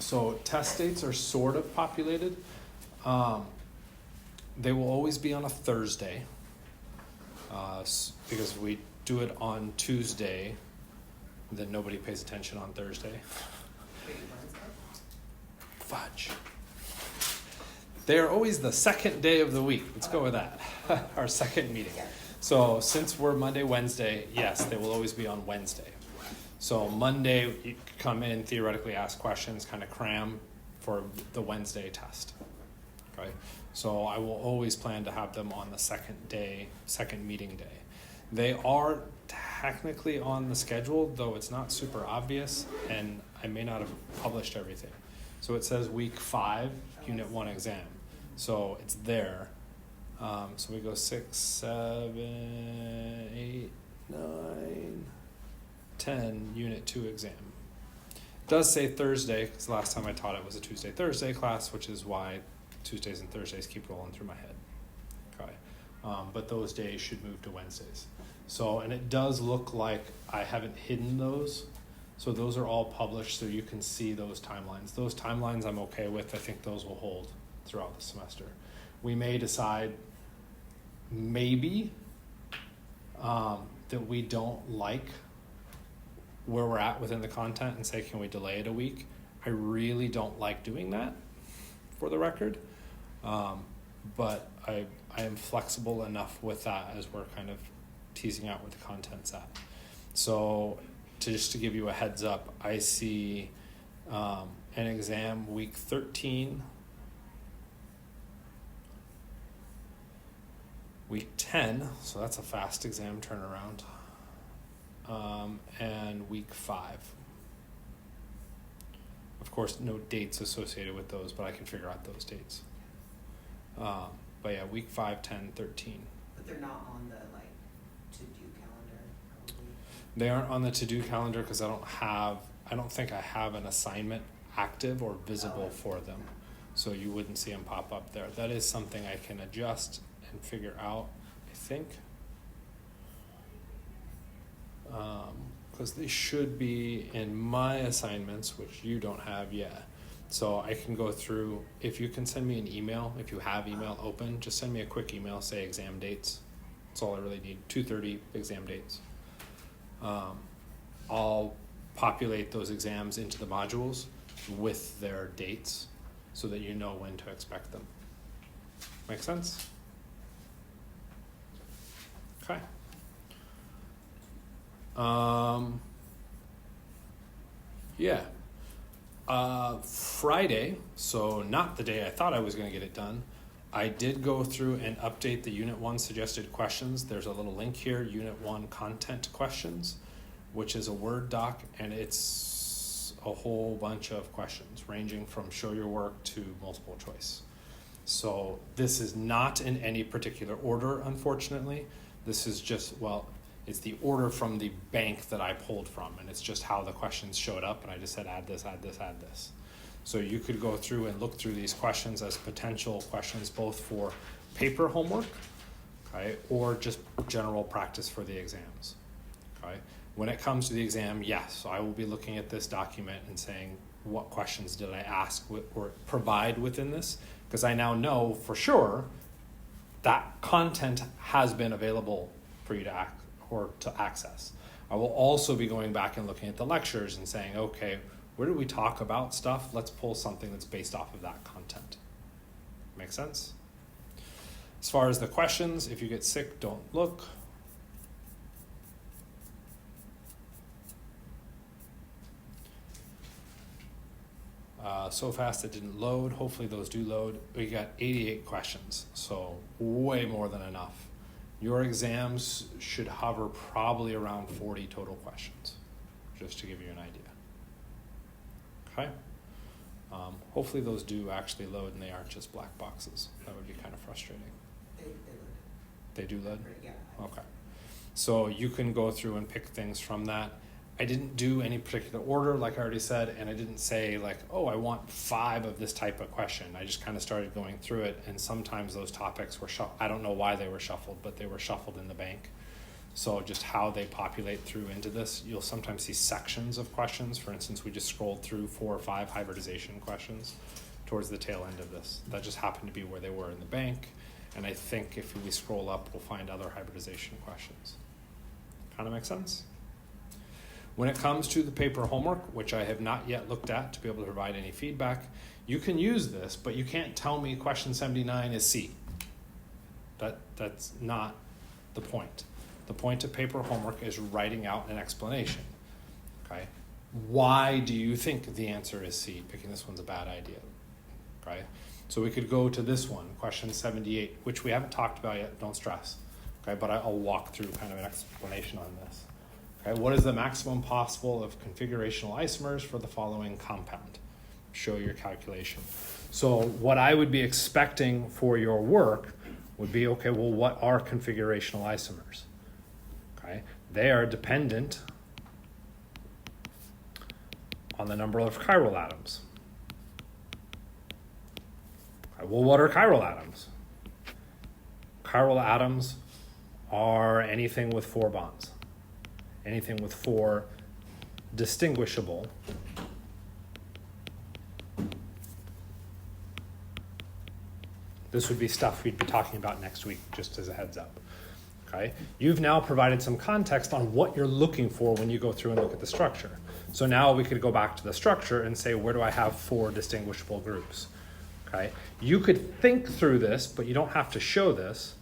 So test dates are sort of populated. They will always be on a Thursday, because if we do it on Tuesday, then nobody pays attention on Thursday. Fudge. They are always the second day of the week. Let's go with that. Our second meeting. So since we're Monday, Wednesday, yes, they will always be on Wednesday. So Monday, you come in, theoretically ask questions, kind of cram for the Wednesday test. Okay. So I will always plan to have them on the second meeting day. They are technically on the schedule, though it's not super obvious, and I may not have published everything. So it says week 5, unit 1 exam. So it's there. So we go 6, 7, 8, 9, 10, unit 2 exam. It does say Thursday, because the last time I taught it was a Tuesday-Thursday class, which is why Tuesdays and Thursdays keep rolling through my head. Okay. But those days should move to Wednesdays. So, and it does look like I haven't hidden those. So those are all published, so you can see those timelines. Those timelines I'm okay with. I think those will hold throughout the semester. We may decide maybe that we don't like where we're at within the content and say, can we delay it a week? I really don't like doing that, for the record. But I am flexible enough with that as we're kind of teasing out what the content's at. So just to give you a heads up, I see an exam week 13, week 10, so that's a fast exam turnaround, and week 5. Of course, no dates associated with those, but I can figure out those dates. But yeah, week 5, 10, 13. But they're not on the to-do calendar, probably. They aren't on the to-do calendar because I don't think I have an assignment active or visible for them. So you wouldn't see them pop up there. That is something I can adjust and figure out, I think. Because they should be in my assignments, which you don't have yet. So I can go through, if you can send me an email, if you have email open, just send me a quick email, say exam dates. That's all I really need, 2:30 exam dates. I'll populate those exams into the modules with their dates so that you know when to expect them. Make sense? Okay. Yeah. Friday, so not the day I thought I was going to get it done, I did go through and update the Unit 1 suggested questions. There's a little link here, Unit 1 content questions, which is a Word doc, and it's a whole bunch of questions ranging from show your work to multiple choice. So this is not in any particular order, unfortunately. This is just, it's the order from the bank that I pulled from, and it's just how the questions showed up, and I just said add this, add this, add this. So you could go through and look through these questions as potential questions both for paper homework, okay, or just general practice for the exams, okay? When it comes to the exam, yes, I will be looking at this document and saying, what questions did I ask or provide within this? Because I now know for sure that content has been available for you to access. I will also be going back and looking at the lectures and saying, okay, where do we talk about stuff? Let's pull something that's based off of that content. Make sense? As far as the questions, if you get sick, don't look. So fast it didn't load. Hopefully those do load. We got 88 questions, so way more than enough. Your exams should hover probably around 40 total questions, just to give you an idea. Okay? Hopefully those do actually load and they aren't just black boxes. That would be kind of frustrating. They load. They do load? Yeah. Okay. So you can go through and pick things from that. I didn't do any particular order, like I already said, and I didn't say like, oh, I want 5 of this type of question. I just kind of started going through it, and sometimes those topics were I don't know why they were shuffled, but they were shuffled in the bank. So just how they populate through into this, you'll sometimes see sections of questions. For instance, we just scrolled through 4 or 5 hybridization questions towards the tail end of this. That just happened to be where they were in the bank. And I think if we scroll up, we'll find other hybridization questions. Kind of make sense? When it comes to the paper homework, which I have not yet looked at to be able to provide any feedback, you can use this, but you can't tell me question 79 is C. That's not the point. The point of paper homework is writing out an explanation. Okay? Why do you think the answer is C? Picking this one's a bad idea. Okay? So we could go to this one, question 78, which we haven't talked about yet, don't stress. Okay, but I'll walk through kind of an explanation on this. Okay, what is the maximum possible of configurational isomers for the following compound? Show your calculation. So what I would be expecting for your work would be, okay, well, what are configurational isomers? Okay, they are dependent on the number of chiral atoms. Okay, well, what are chiral atoms? Chiral atoms are anything with 4 bonds. Anything with 4 distinguishable this would be stuff we'd be talking about next week, just as a heads up. Okay? You've now provided some context on what you're looking for when you go through and look at the structure. So now we could go back to the structure and say, where do I have 4 distinguishable groups? Okay? You could think through this, but you don't have to show this.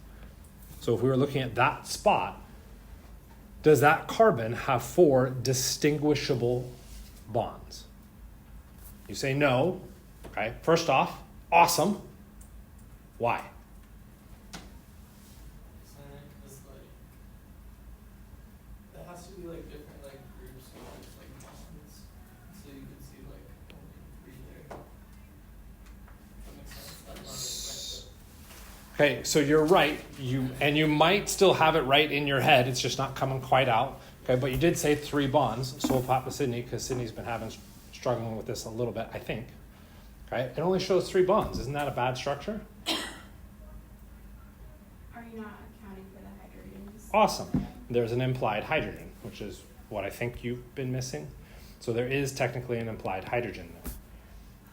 So if we were looking at that spot, does that carbon have 4 distinguishable bonds? You say no. Okay, first off, awesome. Why? Because there has to be different groups of bonds, so you can see only 3 there. That makes sense. That's not expected. Okay, so you're right. You might still have it right in your head. It's just not coming quite out. Okay, but you did say 3 bonds. So we'll pop to Sydney because Sydney's been struggling with this a little bit, I think. Okay, it only shows 3 bonds. Isn't that a bad structure? Are you not accounting for the hydrogens? Awesome. There's an implied hydrogen, which is what I think you've been missing. So there is technically an implied hydrogen there.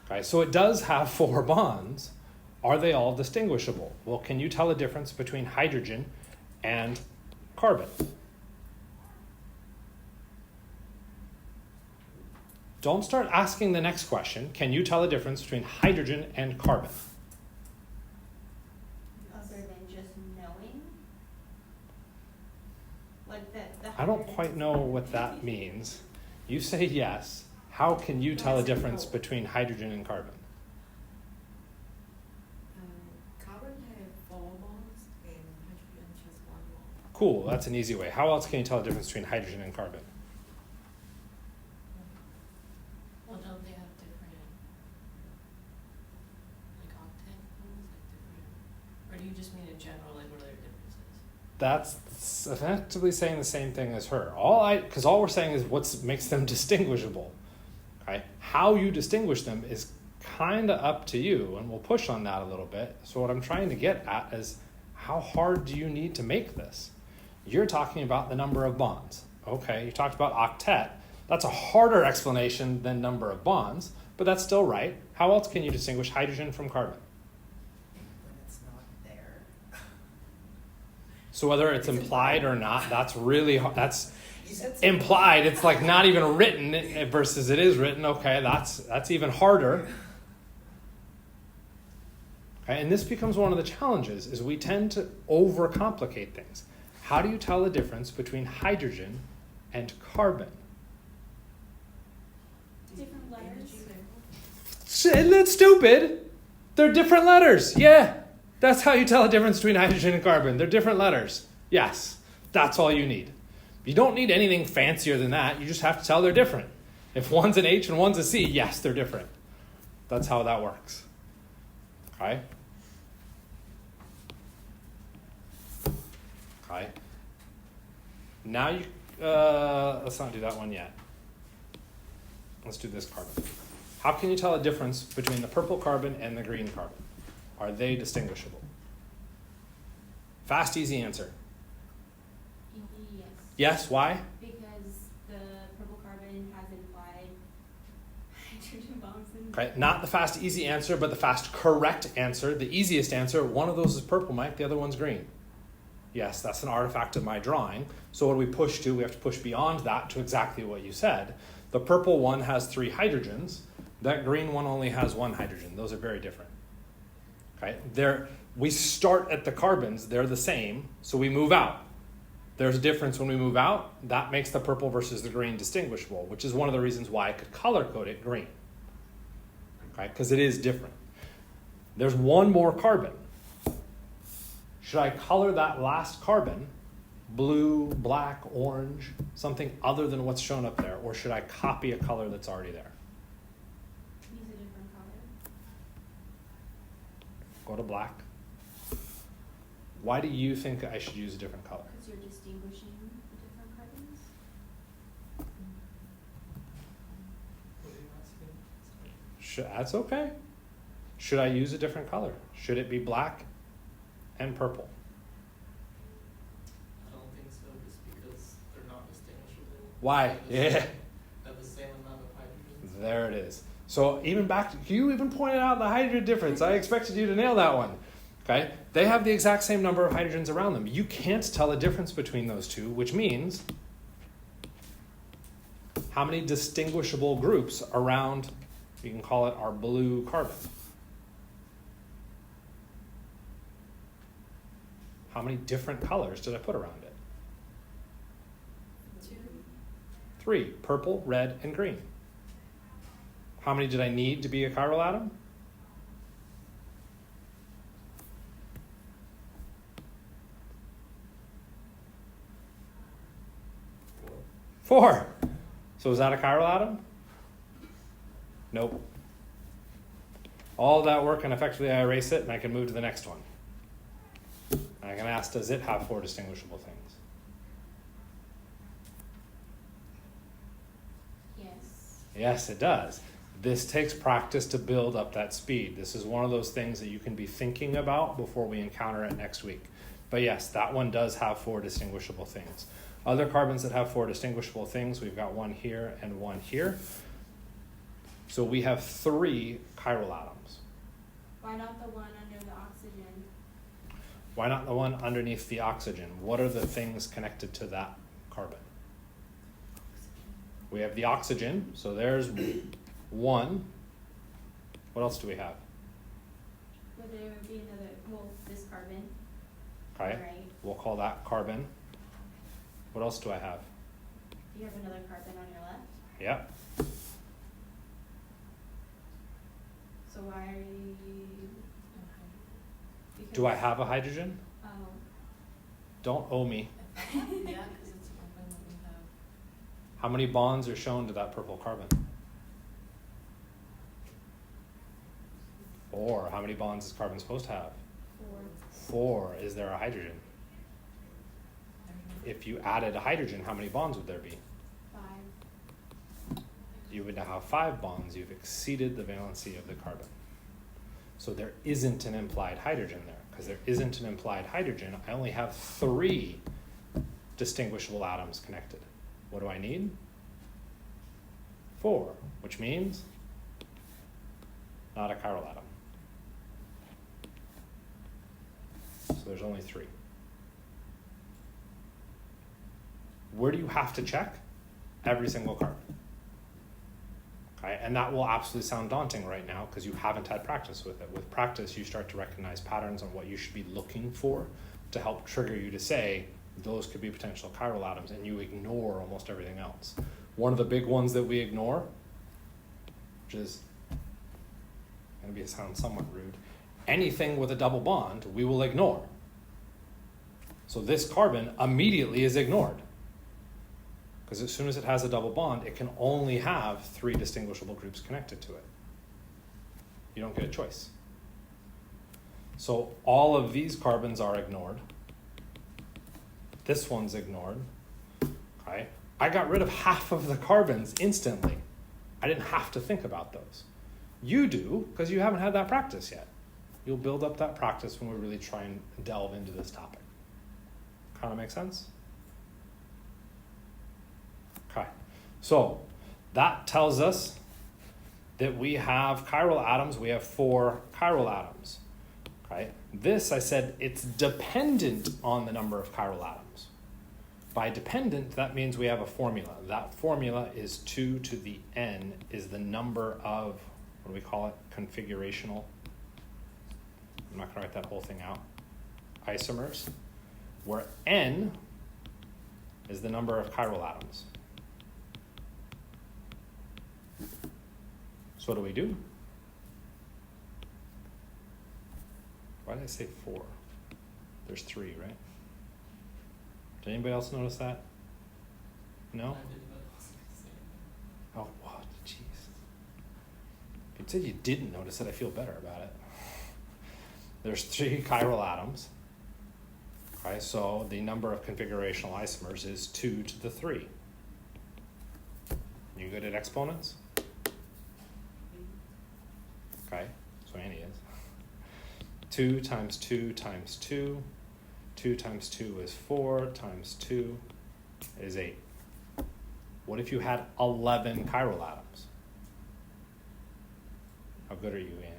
Okay, so it does have 4 bonds. Are they all distinguishable? Well, can you tell the difference between hydrogen and carbon? Don't start asking the next question. Can you tell the difference between hydrogen and carbon? Other than just knowing? I don't quite know what that means. You say yes. How can you tell the difference between hydrogen and carbon? Carbon has 4 bonds and hydrogen just 1 bond. Cool, that's an easy way. How else can you tell the difference between hydrogen and carbon? Well, don't they have different, octet bonds, different, or do you just mean in general, what are their differences? That's effectively saying the same thing as her. Because all we're saying is what makes them distinguishable. Okay? How you distinguish them is kind of up to you, and we'll push on that a little bit. So what I'm trying to get at is, how hard do you need to make this? You're talking about the number of bonds. Okay, you talked about octet. That's a harder explanation than number of bonds, but that's still right. How else can you distinguish hydrogen from carbon? When it's not there. So whether it's implied or not, that's really hard. That's You said something. implied. It's not even written versus it is written. Okay, that's even harder. Okay, and this becomes one of the challenges, is we tend to overcomplicate things. How do you tell the difference between hydrogen and carbon? Different letters? That's stupid. They're different letters. Yeah, that's how you tell the difference between hydrogen and carbon. They're different letters. Yes, that's all you need. You don't need anything fancier than that. You just have to tell they're different. If one's an H and one's a C, yes, they're different. That's how that works. Okay? Okay. Now you, let's not do that one yet. Let's do this carbon. How can you tell a difference between the purple carbon and the green carbon? Are they distinguishable? Fast, easy answer. Yeah. Yes, why? Because the purple carbon has implied hydrogen bonds in. Okay, not the fast, easy answer, but the fast, correct answer. The easiest answer, one of those is purple, Mike, the other one's green. Yes, that's an artifact of my drawing. So what do we push to? We have to push beyond that to exactly what you said. The purple one has 3 hydrogens. That green one only has 1 hydrogen. Those are very different. Okay, we start at the carbons, they're the same, so we move out. There's a difference when we move out. That makes the purple versus the green distinguishable, which is one of the reasons why I could color code it green. Okay, because it is different. There's one more carbon. Should I color that last carbon blue, black, orange, something other than what's shown up there, or should I copy a color that's already there? Use a different color. Go to black. Why do you think I should use a different color? Because you're distinguishing the different carbons. What are you asking? That's okay. Should I use a different color? Should it be black and purple? I don't think so, just because they're not distinguishable. Why? Yeah. Have the same amount of hydrogens. There it is. So even you even pointed out the hydrogen difference. I expected you to nail that one. Okay? They have the exact same number of hydrogens around them. You can't tell a difference between those two, which means how many distinguishable groups around, you can call it our blue carbon. How many different colors did I put around it? 2. 3, purple, red, and green. How many did I need to be a chiral atom? 4. So is that a chiral atom? Nope. All that work, and effectively I erase it, and I can move to the next one. And I can ask, does it have 4 distinguishable things? Yes. Yes, it does. This takes practice to build up that speed. This is one of those things that you can be thinking about before we encounter it next week. But yes, that one does have 4 distinguishable things. Other carbons that have 4 distinguishable things, we've got 1 here and 1 here. So we have 3 chiral atoms. Why not the one under the oxygen? Why not the one underneath the oxygen? What are the things connected to that carbon? We have the oxygen, so there's 1. What else do we have? Well, there would be another, this carbon. Okay, Right. we'll call that carbon. What else do I have? You have another carbon on your left. Yep. So why are you? Do I have a hydrogen? Oh. Don't owe me. Yeah, because it's open that we have. How many bonds are shown to that purple carbon? 4. How many bonds is carbon supposed to have? 4. 4. Is there a hydrogen? If you added a hydrogen, how many bonds would there be? 5. You would now have 5 bonds. You've exceeded the valency of the carbon. So there isn't an implied hydrogen there. Because there isn't an implied hydrogen, I only have 3 distinguishable atoms connected. What do I need? 4, which means not a chiral atom. So there's only 3. Where do you have to check? Every single carbon. Okay, and that will absolutely sound daunting right now because you haven't had practice with it. With practice, you start to recognize patterns on what you should be looking for to help trigger you to say those could be potential chiral atoms, and you ignore almost everything else. One of the big ones that we ignore, which is going to sound somewhat rude, anything with a double bond we will ignore. So this carbon immediately is ignored. Because as soon as it has a double bond, it can only have 3 distinguishable groups connected to it. You don't get a choice. So all of these carbons are ignored. This one's ignored. Okay? I got rid of half of the carbons instantly. I didn't have to think about those. You do, because you haven't had that practice yet. You'll build up that practice when we really try and delve into this topic. Kind of make sense? Okay, so that tells us that we have chiral atoms. We have 4 chiral atoms. Okay, this I said it's dependent on the number of chiral atoms. By dependent, that means we have a formula. That formula is 2 to the n is the number of, what do we call it, configurational. I'm not going to write that whole thing out. Isomers, where n is the number of chiral atoms. So what do we do? Why did I say 4? There's 3, right? Did anybody else notice that? No? I did, but it wasn't the same thing. Oh, what? Jeez. If you said you didn't notice it, I feel better about it. There's 3 chiral atoms. Okay, so the number of configurational isomers is 2 to the 3. You good at exponents? Okay, so Annie is. 2 times 2 times 2. 2 times 2 is 4, times 2 is 8. What if you had 11 chiral atoms? How good are you, Annie?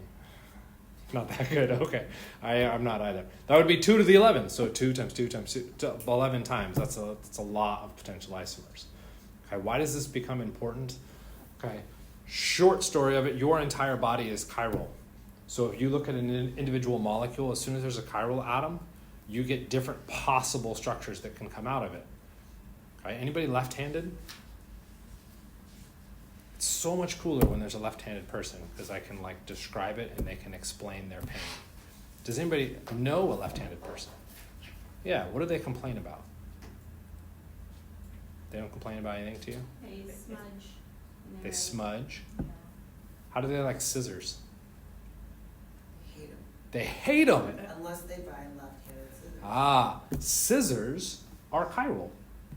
Not that good, okay. I'm not either. That would be 2 to the 11, so 2 times 2 times 2, 11 times. That's a lot of potential isomers. Okay, why does this become important? Okay, short story of it, your entire body is chiral. So if you look at an individual molecule, as soon as there's a chiral atom, you get different possible structures that can come out of it. Okay, anybody left-handed? It's so much cooler when there's a left-handed person because I can like describe it and they can explain their pain. Does anybody know a left-handed person? Yeah, what do they complain about? They don't complain about anything to you? They smudge. and They they're- smudge. Yeah. How do they like scissors? Hate them. They hate them. Unless they buy left-handed scissors. Ah, scissors are chiral,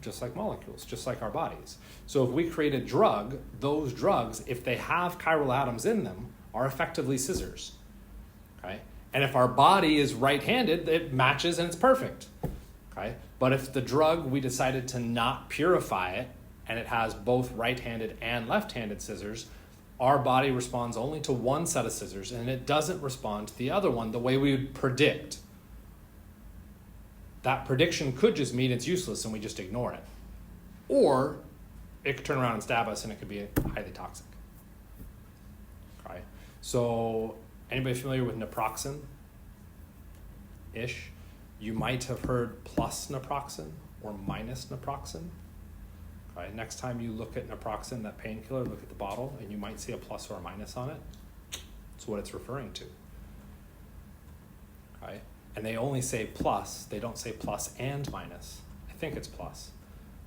just like molecules, just like our bodies. So if we create a drug, those drugs, if they have chiral atoms in them, are effectively scissors. Okay? And if our body is right-handed, it matches and it's perfect. Okay? But if the drug, we decided to not purify it, and it has both right-handed and left-handed scissors, our body responds only to one set of scissors, and it doesn't respond to the other one the way we would predict. That prediction could just mean it's useless and we just ignore it. Or it could turn around and stab us and it could be highly toxic. Okay. So anybody familiar with naproxen-ish? You might have heard plus naproxen or minus naproxen. Okay. Next time you look at naproxen, that painkiller, look at the bottle and you might see a plus or a minus on it. That's what it's referring to. Okay. And they only say plus, they don't say plus and minus. I think it's plus.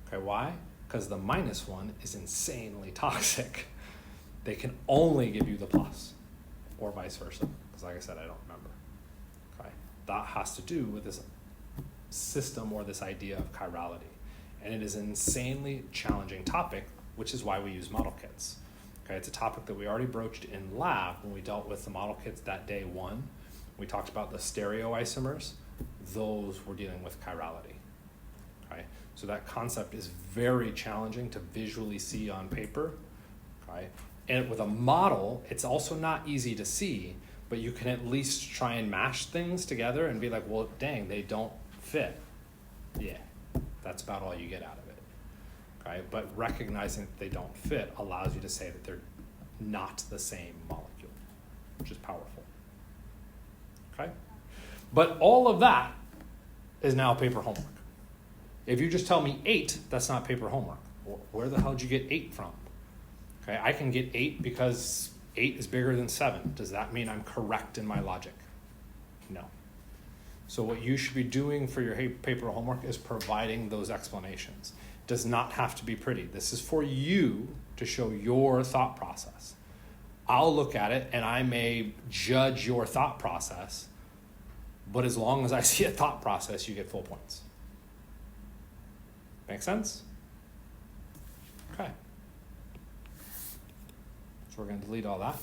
Okay, why? Because the minus one is insanely toxic. They can only give you the plus, or vice versa. Because like I said, I don't remember. Okay, that has to do with this system or this idea of chirality. And it is an insanely challenging topic, which is why we use model kits. Okay, it's a topic that we already broached in lab when we dealt with the model kits that day 1. We talked about the stereoisomers. Those were dealing with chirality. Okay? So that concept is very challenging to visually see on paper. Okay? And with a model, it's also not easy to see, but you can at least try and mash things together and be like, well, dang, they don't fit. Yeah, that's about all you get out of it. Okay? But recognizing that they don't fit allows you to say that they're not the same molecule, which is powerful. Okay? But all of that is now paper homework. If you just tell me 8, that's not paper homework. Where the hell did you get 8 from? Okay, I can get 8 because 8 is bigger than 7. Does that mean I'm correct in my logic? No. So what you should be doing for your paper homework is providing those explanations. It does not have to be pretty. This is for you to show your thought process. I'll look at it and I may judge your thought process, but as long as I see a thought process, you get full points. Make sense? Okay. So we're going to delete all that.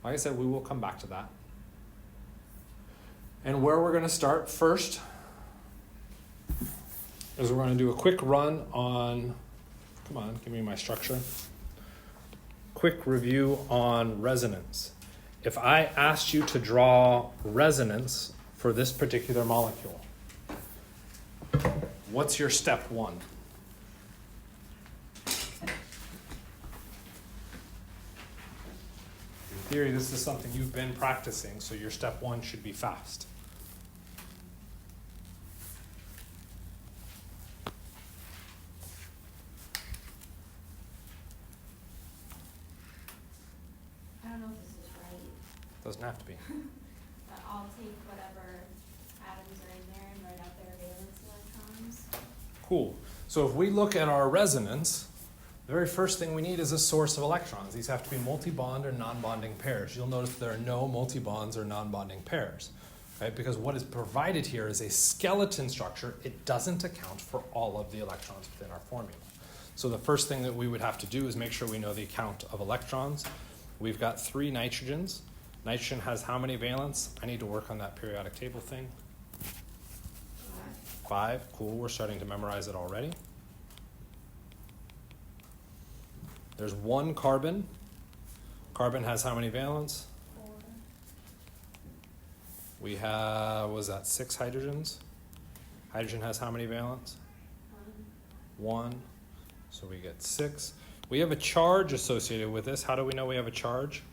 Like I said, we will come back to that. And where we're going to start first is we're going to do a quick run on, come on, give me my structure. Quick review on resonance. If I asked you to draw resonance for this particular molecule, what's your step one? In theory, this is something you've been practicing, so your step one should be fast. I don't know if this is right, Doesn't have to be. but I'll take whatever atoms are in there and write out their valence electrons. Cool. So if we look at our resonance, the very first thing we need is a source of electrons. These have to be multi-bond or non-bonding pairs. You'll notice there are no multi-bonds or non-bonding pairs, right? Because what is provided here is a skeleton structure. It doesn't account for all of the electrons within our formula. So the first thing that we would have to do is make sure we know the count of electrons. We've got 3 nitrogens. Nitrogen has how many valence? I need to work on that periodic table thing. 5. Cool. We're starting to memorize it already. There's 1 carbon. Carbon has how many valence? 4. We have, what was that, 6 hydrogens? Hydrogen has how many valence? 1. So we get 6. We have a charge associated with this. How do we know we have a charge?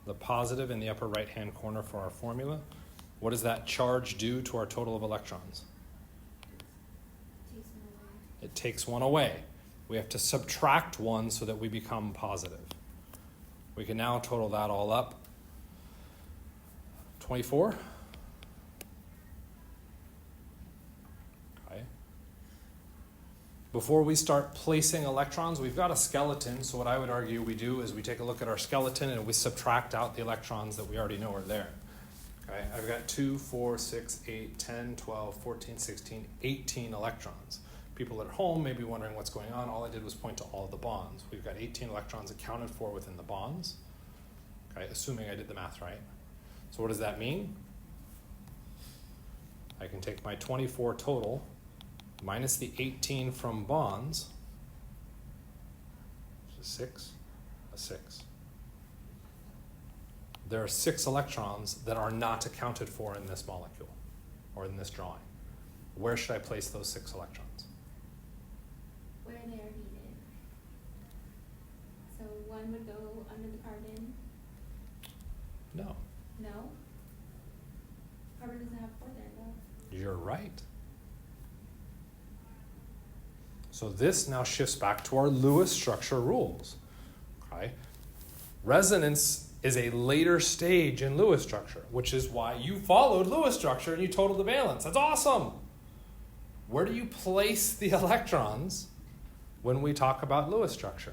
The positive in the upper right-hand corner for our formula. What does that charge do to our total of electrons? It takes 1 away. We have to subtract 1 so that we become positive. We can now total that all up. 24. Okay. Before we start placing electrons, we've got a skeleton. So what I would argue we do is we take a look at our skeleton and we subtract out the electrons that we already know are there. Okay. I've got 2, 4, 6, 8, 10, 12, 14, 16, 18 electrons. People at home may be wondering what's going on. All I did was point to all of the bonds. We've got 18 electrons accounted for within the bonds, okay, assuming I did the math right. So what does that mean? I can take my 24 total minus the 18 from bonds, which is 6, a 6. There are 6 electrons that are not accounted for in this molecule or in this drawing. Where should I place those 6 electrons? Where they are heated. So 1 would go under the carbon. No. No? Carbon doesn't have 4 there though. You're right. So this now shifts back to our Lewis structure rules. Okay? Resonance is a later stage in Lewis structure, which is why you followed Lewis structure and you totaled the valence. That's awesome. Where do you place the electrons when we talk about Lewis structure?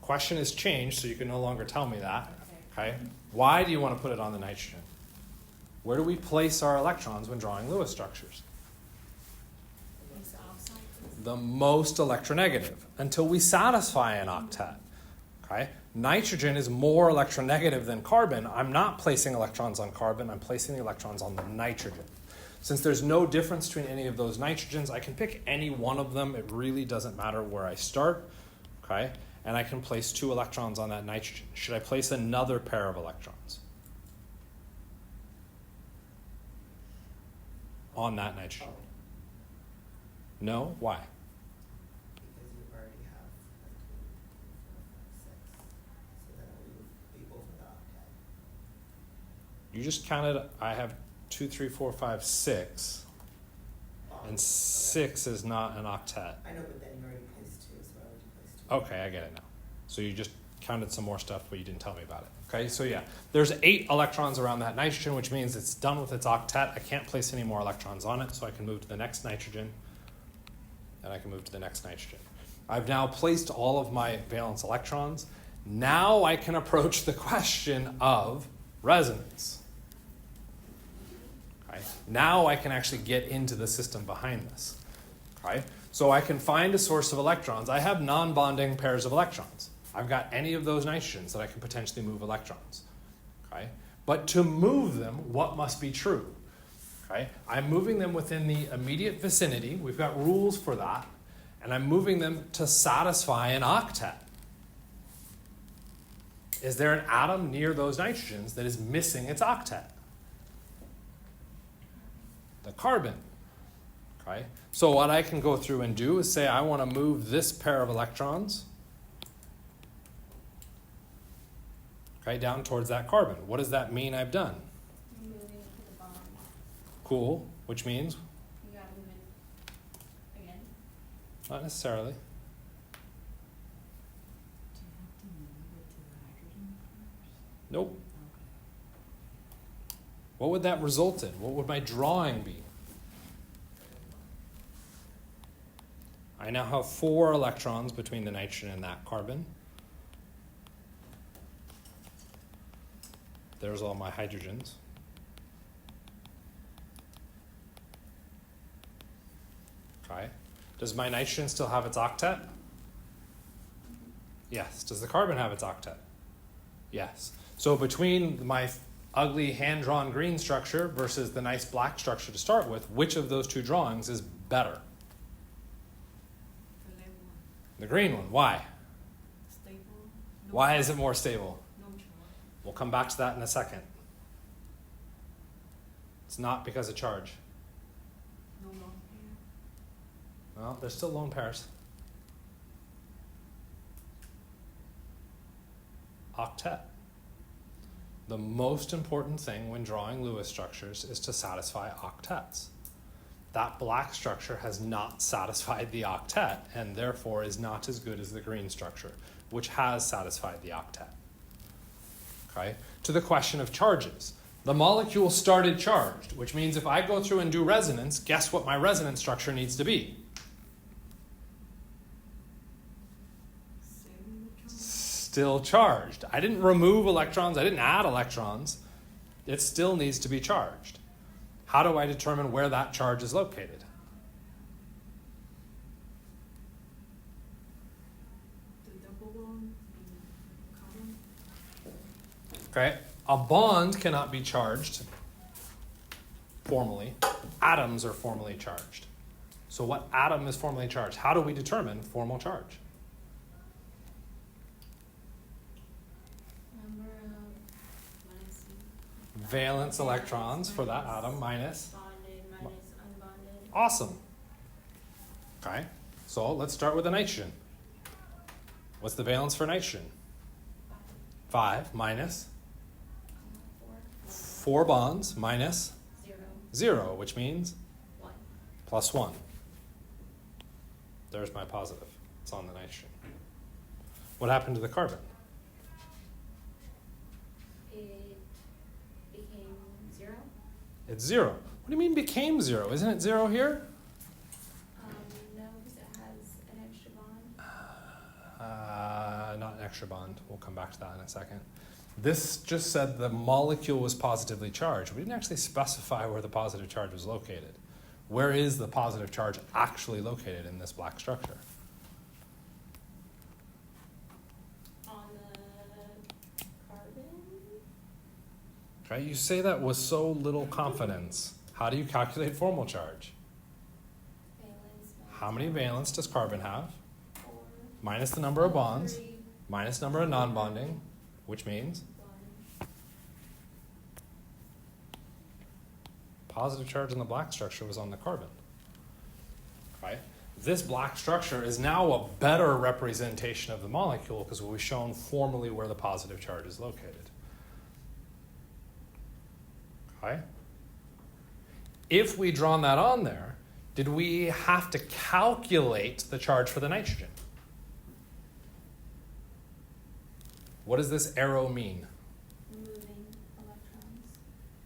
Question has changed, so you can no longer tell me that. Okay? Why do you want to put it on the nitrogen? Where do we place our electrons when drawing Lewis structures? The most electronegative, until we satisfy an octet. Okay? Nitrogen is more electronegative than carbon. I'm not placing electrons on carbon, I'm placing the electrons on the nitrogen. Since there's no difference between any of those nitrogens, I can pick any one of them. It really doesn't matter where I start. Okay? And I can place 2 electrons on that nitrogen. Should I place another pair of electrons on that nitrogen? No? Why? Because you already have like 2, 4, 5, 6. So then we would be over the octet. You just counted, I have 2, 3, 4, 5, 6. And 6 is not an octet. I know, but then you already placed 2, so why would you place 2? Okay, I get it now. So you just counted some more stuff, but you didn't tell me about it. Okay, so yeah, there's 8 electrons around that nitrogen, which means it's done with its octet. I can't place any more electrons on it, so I can move to the next nitrogen, and I can move to the next nitrogen. I've now placed all of my valence electrons. Now I can approach the question of resonance. Okay, now I can actually get into the system behind this. Okay, so I can find a source of electrons. I have non-bonding pairs of electrons. I've got any of those nitrogens that I can potentially move electrons. Okay? But to move them, what must be true? Okay? I'm moving them within the immediate vicinity. We've got rules for that. And I'm moving them to satisfy an octet. Is there an atom near those nitrogens that is missing its octet? The carbon. Okay? So what I can go through and do is say I want to move this pair of electrons, okay, down towards that carbon. What does that mean I've done? You're moving it to the bond. Cool, which means You gotta move it again. not necessarily. Do you have to move it to the hydrogen first? Nope. Okay. What would that result in? What would my drawing be? I now have 4 electrons between the nitrogen and that carbon. There's all my hydrogens. Okay. Does my nitrogen still have its octet? Yes. Does the carbon have its octet? Yes. So between my ugly hand-drawn green structure versus the nice black structure to start with, which of those two drawings is better? The level one. The green one. Why? Stable. No Why charge. is it more stable? No charge. We'll come back to that in a second. It's not because of charge. No lone pair. Well, there's still lone pairs. Octet. The most important thing when drawing Lewis structures is to satisfy octets. That black structure has not satisfied the octet and therefore is not as good as the green structure, which has satisfied the octet. Okay? To the question of charges. The molecule started charged, which means if I go through and do resonance, guess what my resonance structure needs to be? Same charge. Still charged. I didn't remove electrons, I didn't add electrons. It still needs to be charged. How do I determine where that charge is located? The double bond in carbon. Okay? A bond cannot be charged formally. Atoms are formally charged. So what atom is formally charged? How do we determine formal charge? Number of Minus Valence electrons for that atom minus. bonded minus unbonded. Awesome. Okay, so let's start with the nitrogen. What's the valence for nitrogen? 5 minus 4 bonds minus 0, which means 1. plus 1. There's my positive. It's on the nitrogen. What happened to the carbon? It became 0. It's 0. What do you mean became 0? Isn't it 0 here? No, because it has an extra bond. Not an extra bond. We'll come back to that in a second. This just said the molecule was positively charged. We didn't actually specify where the positive charge was located. Where is the positive charge actually located in this black structure? On the carbon. Okay, you say that with so little confidence. How do you calculate formal charge? Valence. How many valence does carbon have? 4. Minus the number of bonds, 3, minus number of non-bonding, which means 1. positive charge in the black structure was on the carbon. Right? This black structure is now a better representation of the molecule because we've shown formally where the positive charge is located. Okay? If we'd drawn that on there, did we have to calculate the charge for the nitrogen? What does this arrow mean? Moving electrons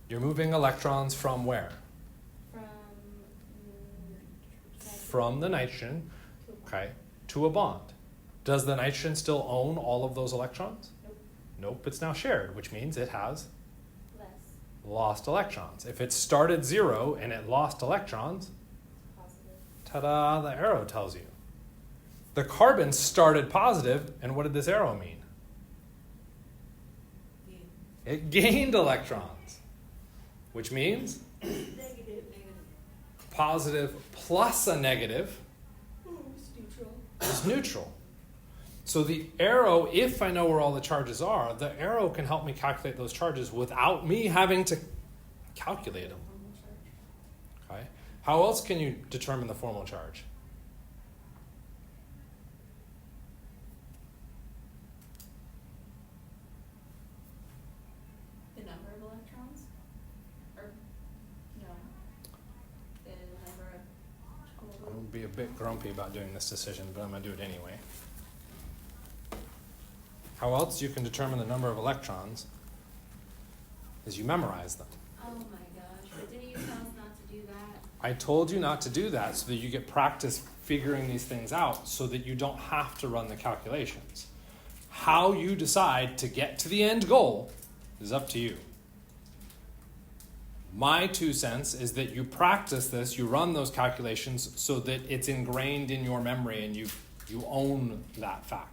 You're moving electrons from where? From the nitrogen, to a bond. okay, to a bond. Does the nitrogen still own all of those electrons? Nope. Nope, it's now shared, which means it has Less. lost electrons. If it started 0 and it lost electrons, Positive. ta-da, the arrow tells you. The carbon started positive, and what did this arrow mean? It gained electrons, which means positive plus a negative is neutral. So the arrow, if I know where all the charges are, the arrow can help me calculate those charges without me having to calculate them. Okay. How else can you determine the formal charge? The number of electrons? Or, no. The number of I'm going to be a bit grumpy about doing this decision, but I'm going to do it anyway. How else you can determine the number of electrons is you memorize them. Oh my gosh, but didn't you tell us not to do that? I told you not to do that so that you get practice figuring these things out so that you don't have to run the calculations. How you decide to get to the end goal is up to you. My 2 cents is that you practice this, you run those calculations so that it's ingrained in your memory and you own that fact.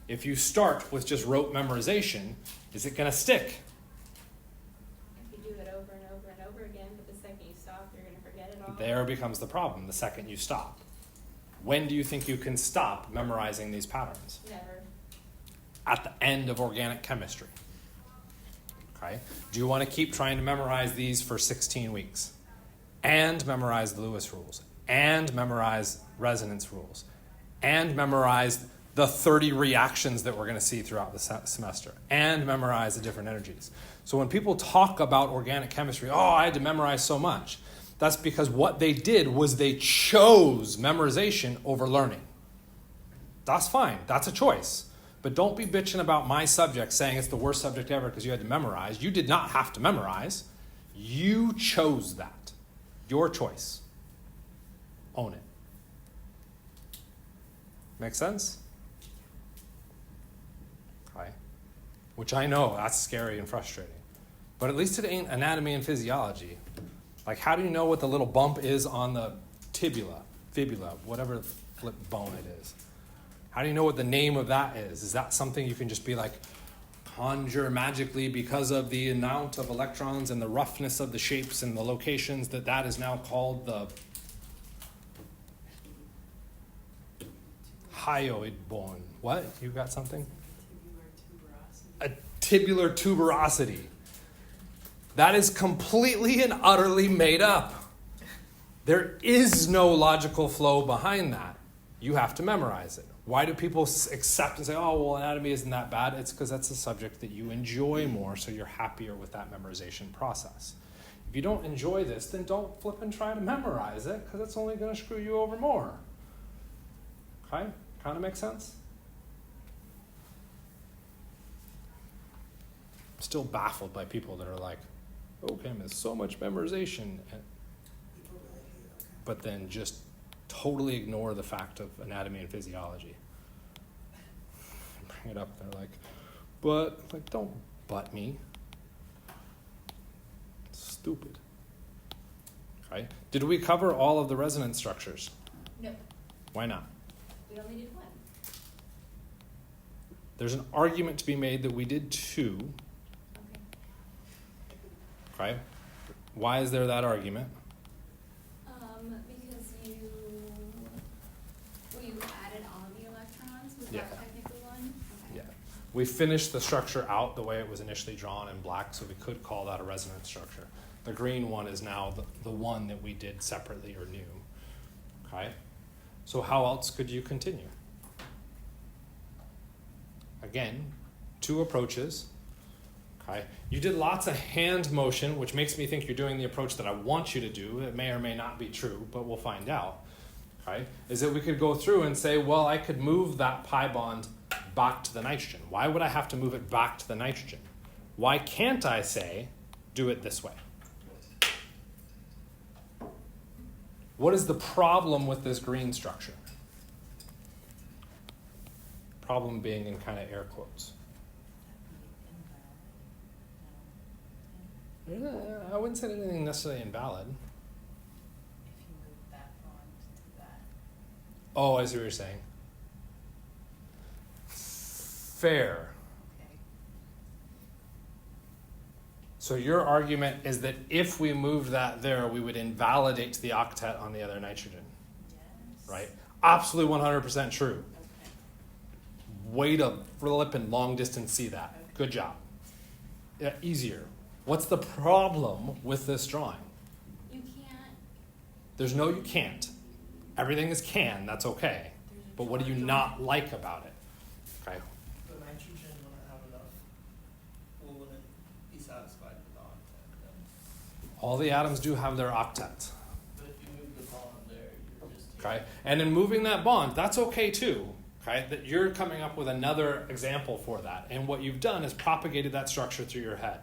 If you start with just rote memorization, is it going to stick? If you do it over and over and over again, but the second you stop, you're going to forget it all. There becomes the problem, the second you stop. When do you think you can stop memorizing these patterns? Never. At the end of organic chemistry. Okay? Do you want to keep trying to memorize these for 16 weeks? And memorize the Lewis rules? And memorize resonance rules? And memorize the 30 reactions that we're going to see throughout the semester? And memorize the different energies? So when people talk about organic chemistry, oh, I had to memorize so much. That's because what they did was they chose memorization over learning. That's fine. That's a choice. But don't be bitching about my subject saying it's the worst subject ever because you had to memorize. You did not have to memorize. You chose that. Your choice. Own it. Make sense? Okay. Which I know, that's scary and frustrating. But at least it ain't anatomy and physiology. Like, how do you know what the little bump is on the fibula, whatever flip bone it is? How do you know what the name of that is? Is that something you can just be like, conjure magically because of the amount of electrons and the roughness of the shapes and the locations that is now called the hyoid bone? What? You got something? A tubular tuberosity. That is completely and utterly made up. There is no logical flow behind that. You have to memorize it. Why do people accept and say, oh, well, anatomy isn't that bad? It's because that's a subject that you enjoy more, so you're happier with that memorization process. If you don't enjoy this, then don't flip and try to memorize it, because it's only going to screw you over more. Okay? Kind of makes sense? I'm still baffled by people that are like, okay, there's so much memorization, People really hate okay. but then just totally ignore the fact of anatomy and physiology. Bring it up, they're like, don't butt me. It's stupid. Okay? Did we cover all of the resonance structures? No, Why not? we only did one. There's an argument to be made that we did 2. Okay. Okay? Why is there that argument? Because you added on the electrons, was Yeah. that technically one? Okay. Yeah. We finished the structure out the way it was initially drawn in black, so we could call that a resonance structure. The green one is now the one that we did separately or new. Okay? So how else could you continue? Again, 2 approaches. Okay? You did lots of hand motion, which makes me think you're doing the approach that I want you to do. It may or may not be true, but we'll find out. Okay? Is that we could go through and say, well, I could move that pi bond back to the nitrogen. Why would I have to move it back to the nitrogen? Why can't I say, do it this way? What is the problem with this green structure? Problem being in kind of air quotes. I wouldn't say anything necessarily invalid. If you move that bond to that. Oh, I see what you're saying. Fair. Okay. So your argument is that if we moved that there, we would invalidate the octet on the other nitrogen, Yes. right? Absolutely 100% true. Okay. Way to flip and long distance see that. Okay. Good job. Yeah, easier. What's the problem with this drawing? You can't, There's no you can't. Everything is can, that's okay. There's a But what do you charge on not it. like about it? Okay. The nitrogen wouldn't have enough, well, wouldn't be satisfied with the octet then. All the atoms do have their octets. But if you move the bond there, you're just. Okay. And in moving that bond, that's okay too. Okay. That you're coming up with another example for that. And what you've done is propagated that structure through your head.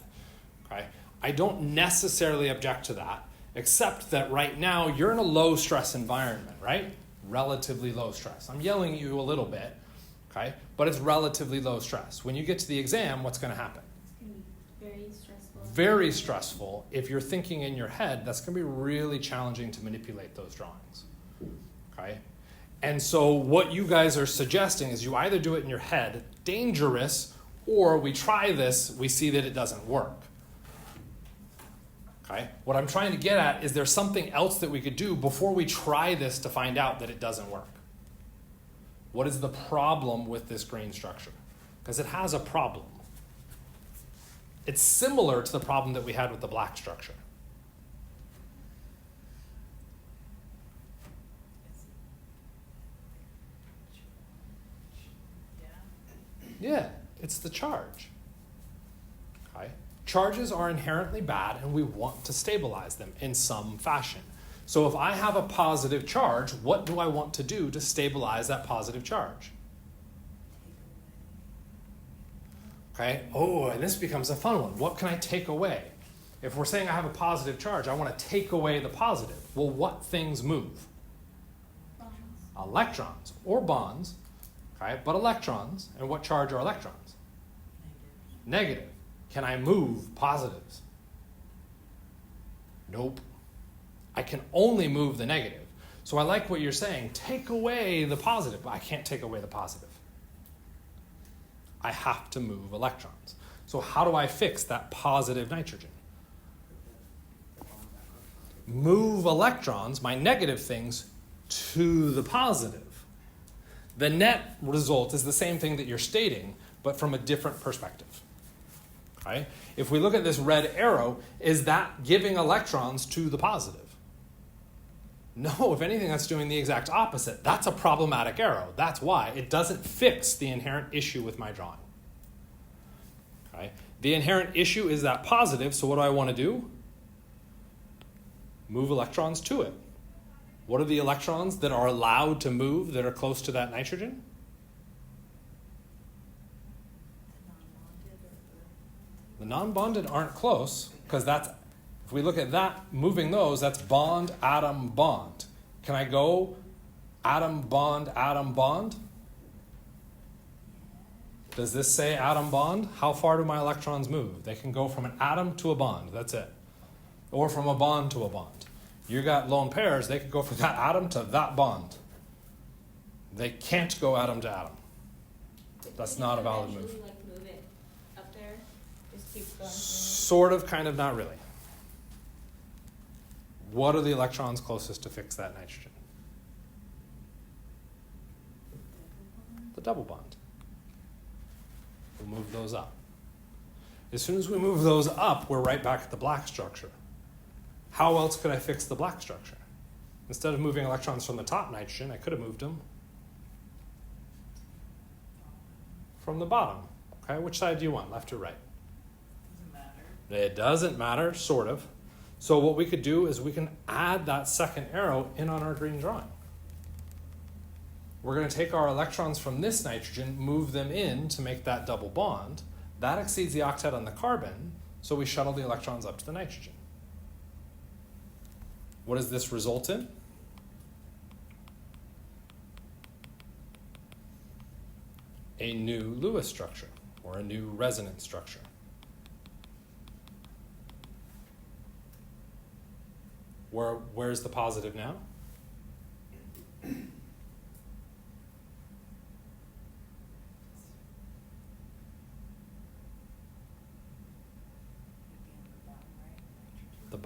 Okay. I don't necessarily object to that, except that right now you're in a low stress environment, right? Relatively low stress. I'm yelling at you a little bit, okay? But it's relatively low stress. When you get to the exam, what's going to happen? it's gonna be very stressful. Very stressful. If you're thinking in your head, that's going to be really challenging to manipulate those drawings, okay? And so what you guys are suggesting is you either do it in your head, dangerous, or we try this, we see that it doesn't work. Okay? What I'm trying to get at is there something else that we could do before we try this to find out that it doesn't work? What is the problem with this green structure? Because it has a problem. It's similar to the problem that we had with the black structure. Yeah. Yeah, it's the charge. Okay? Charges are inherently bad and we want to stabilize them in some fashion. So if I have a positive charge, what do I want to do to stabilize that positive charge? Okay? Oh, and this becomes a fun one. What can I take away? If we're saying I have a positive charge, I want to take away the positive. Well, what things move? Bonds. Electrons or bonds, okay? But electrons, and what charge are electrons? Negative. Can I move positives? Nope. I can only move the negative. So I like what you're saying. Take away the positive. But I can't take away the positive. I have to move electrons. So how do I fix that positive nitrogen? Move electrons, my negative things, to the positive. The net result is the same thing that you're stating, but from a different perspective. Okay? If we look at this red arrow, is that giving electrons to the positive? No, if anything, that's doing the exact opposite. That's a problematic arrow. That's why it doesn't fix the inherent issue with my drawing. Okay? The inherent issue is that positive, so what do I want to do? Move electrons to it. What are the electrons that are allowed to move that are close to that nitrogen? The non-bonded aren't close, because that's, if we look at that, moving those, that's bond, atom, bond. Can I go atom, bond, atom, bond? Does this say atom, bond? How far do my electrons move? They can go from an atom to a bond, that's it. Or from a bond to a bond. You got lone pairs, they could go from that atom to that bond. They can't go atom to atom. That's not a valid move. Eventually, like, move it up there, just keeps going. Sort of, kind of, not really. What are the electrons closest to fix that nitrogen? The double bond. We'll move those up. As soon as we move those up, we're right back at the black structure. How else could I fix the black structure? Instead of moving electrons from the top nitrogen, I could have moved them from the bottom. Okay, which side do you want, left or right? Doesn't matter. It doesn't matter, sort of. So what we could do is we can add that second arrow in on our green drawing. We're going to take our electrons from this nitrogen, move them in to make that double bond. That exceeds the octet on the carbon, so we shuttle the electrons up to the nitrogen. What does this result in? A new Lewis structure, or a new resonance structure. Where's the positive now?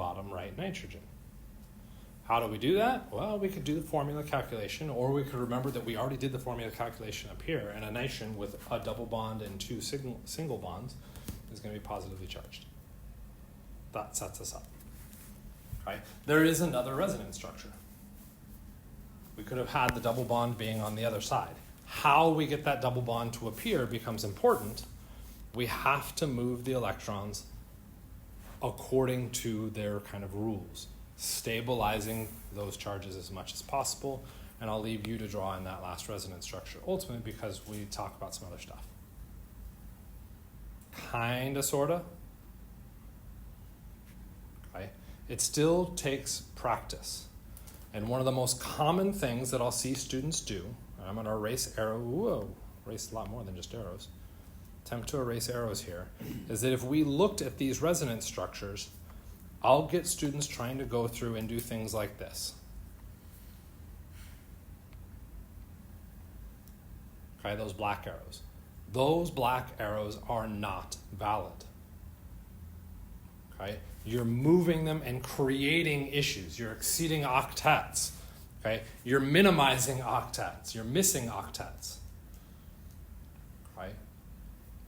bottom right nitrogen. How do we do that? Well, we could do the formula calculation, or we could remember that we already did the formula calculation up here, and a nitrogen with a double bond and two single bonds is going to be positively charged. That sets us up. Okay? There is another resonance structure. We could have had the double bond being on the other side. How we get that double bond to appear becomes important. We have to move the electrons according to their kind of rules, stabilizing those charges as much as possible. And I'll leave you to draw in that last resonance structure, ultimately, because we talk about some other stuff. Kinda, sorta. Okay? It still takes practice. And one of the most common things that I'll see students do, and I'm going to erase erase a lot more than just arrows, attempt to erase arrows here, is that if we looked at these resonance structures, I'll get students trying to go through and do things like this. Okay, those black arrows. Those black arrows are not valid. Okay? You're moving them and creating issues. You're exceeding octets. Okay? You're minimizing octets. You're missing octets. Okay?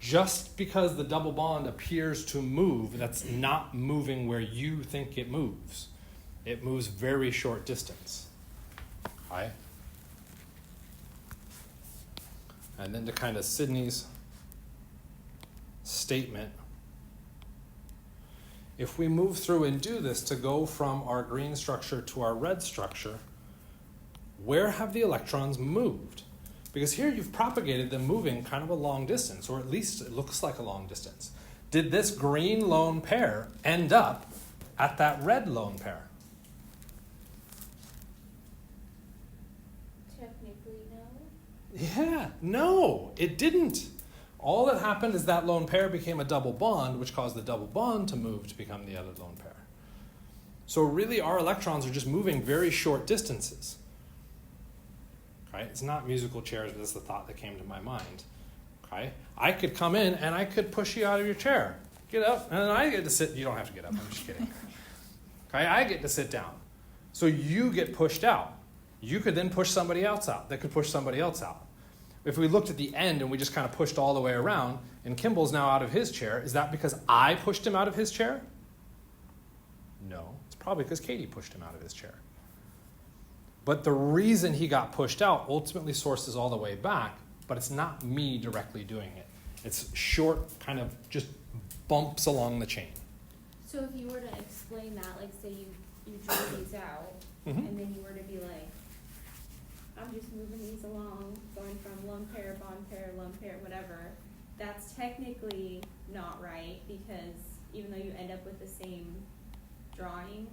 Just because the double bond appears to move, that's not moving where you think it moves. It moves very short distance. Okay? And then to kind of Sydney's statement, if we move through and do this to go from our green structure to our red structure, where have the electrons moved? Because here you've propagated them moving kind of a long distance, or at least it looks like a long distance. Did this green lone pair end up at that red lone pair? Technically, no. Yeah, no, it didn't. All that happened is that lone pair became a double bond, which caused the double bond to move to become the other lone pair. So really our electrons are just moving very short distances. Okay? It's not musical chairs, but that's the thought that came to my mind. Okay? I could come in and I could push you out of your chair. Get up, and then I get to sit. You don't have to get up, I'm just kidding. Okay? I get to sit down. So you get pushed out. You could then push somebody else out. That could push somebody else out. If we looked at the end and we just kind of pushed all the way around, and Kimball's now out of his chair, is that because I pushed him out of his chair? No, it's probably because Katie pushed him out of his chair. But the reason he got pushed out ultimately sources all the way back, but it's not me directly doing it. It's short, kind of just bumps along the chain. So if you were to explain that, like say you drew these out, Mhm. and then you were to be like, I'm just moving these along, going from lone pair, bond pair, lone pair, whatever, that's technically not right, because even though you end up with the same drawing,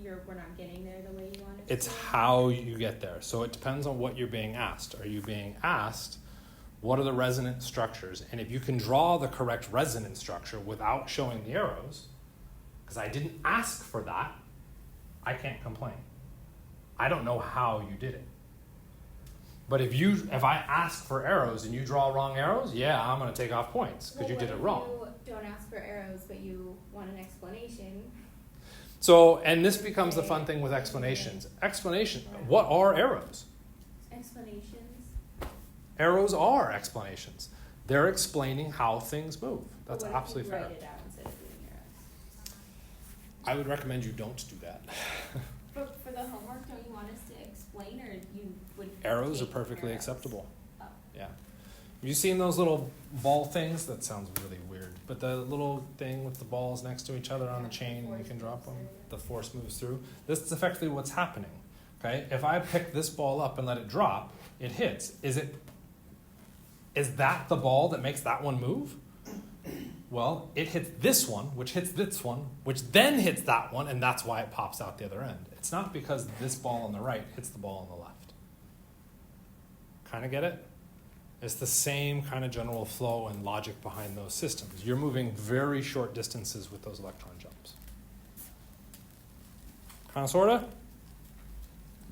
we're not getting there the way you want it to. It's how you get there. So it depends on what you're being asked. Are you being asked, what are the resonance structures? And if you can draw the correct resonance structure without showing the arrows, because I didn't ask for that, I can't complain. I don't know how you did it. But if I ask for arrows and you draw wrong arrows, yeah, I'm going to take off points because you did it wrong. Well, what if you don't ask for arrows, but you want an explanation? So, and this becomes the fun thing with explanations. What are arrows? Explanations. Arrows are explanations. They're explaining how things move. That's But what absolutely if you fair. write it out instead of doing arrows? I would recommend you don't do that. But for the homework, don't you want us to explain, or you would? Arrows are take perfectly arrows? acceptable. Oh. Yeah. Have you seen those little ball things? That sounds really weird. But the little thing with the balls next to each other on the chain and you can drop them, the force moves through. This is effectively what's happening. Okay? If I pick this ball up and let it drop, it hits. Is that the ball that makes that one move? Well, it hits this one, which hits this one, which then hits that one, and that's why it pops out the other end. It's not because this ball on the right hits the ball on the left. Kind of get it? It's the same kind of general flow and logic behind those systems. You're moving very short distances with those electron jumps. Kind of, sort of?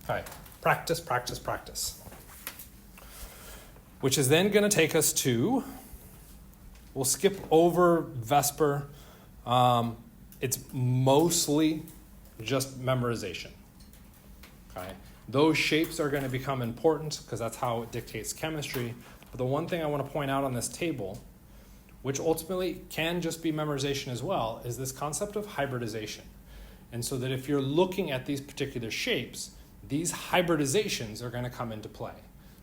Okay. Practice, practice, practice. Which is then going to take us to, we'll skip over Vesper. It's mostly just memorization. Okay? Those shapes are going to become important because that's how it dictates chemistry. But the one thing I want to point out on this table, which ultimately can just be memorization as well, is this concept of hybridization. And so that if you're looking at these particular shapes, these hybridizations are going to come into play.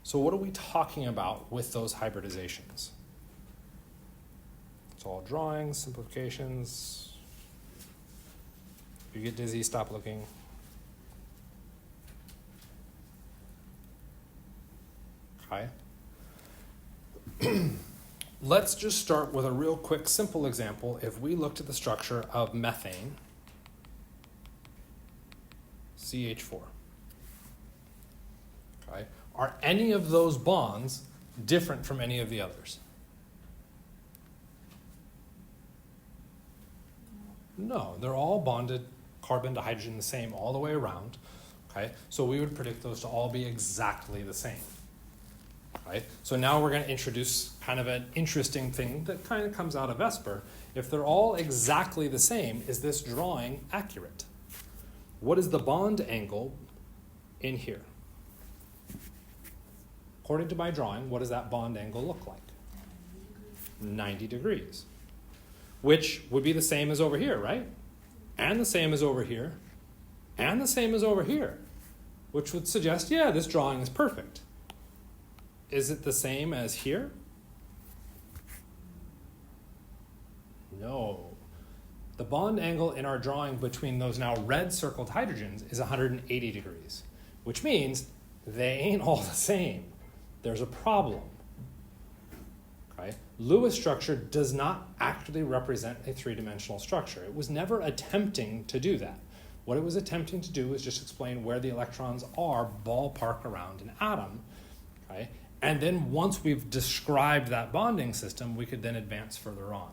So what are we talking about with those hybridizations? It's all drawings, simplifications. If you get dizzy, stop looking. Okay. Let's just start with a real quick, simple example. If we looked at the structure of methane, CH4. Okay. Are any of those bonds different from any of the others? No, they're all bonded carbon to hydrogen the same all the way around. Okay, so we would predict those to all be exactly the same. Right? So now we're going to introduce kind of an interesting thing that kind of comes out of Vesper. If they're all exactly the same, is this drawing accurate? What is the bond angle in here? According to my drawing, what does that bond angle look like? 90 degrees. Which would be the same as over here, right? And the same as over here. And the same as over here. Which would suggest, yeah, this drawing is perfect. Is it the same as here? No. The bond angle in our drawing between those now red circled hydrogens is 180 degrees, which means they ain't all the same. There's a problem. Okay? Lewis structure does not actually represent a three-dimensional structure. It was never attempting to do that. What it was attempting to do was just explain where the electrons are ballpark around an atom. Okay? And then once we've described that bonding system, we could then advance further on.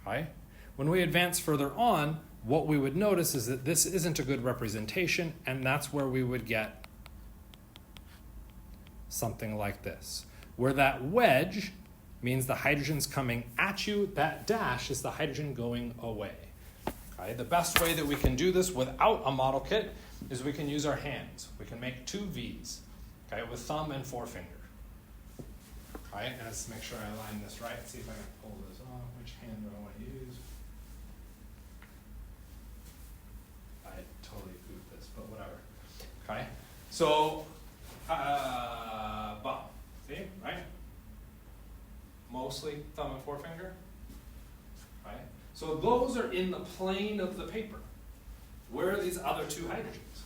Okay? When we advance further on, what we would notice is that this isn't a good representation, and that's where we would get something like this, where that wedge means the hydrogen's coming at you, that dash is the hydrogen going away. Okay? The best way that we can do this without a model kit is we can use our hands. We can make two V's. Okay, with thumb and forefinger. Okay, and let's make sure I align this right. See if I can pull this off. Which hand do I want to use? I totally goofed this, but whatever. Okay, so, bum. See, right? Mostly thumb and forefinger. Okay, so those are in the plane of the paper. Where are these other two hydrogens?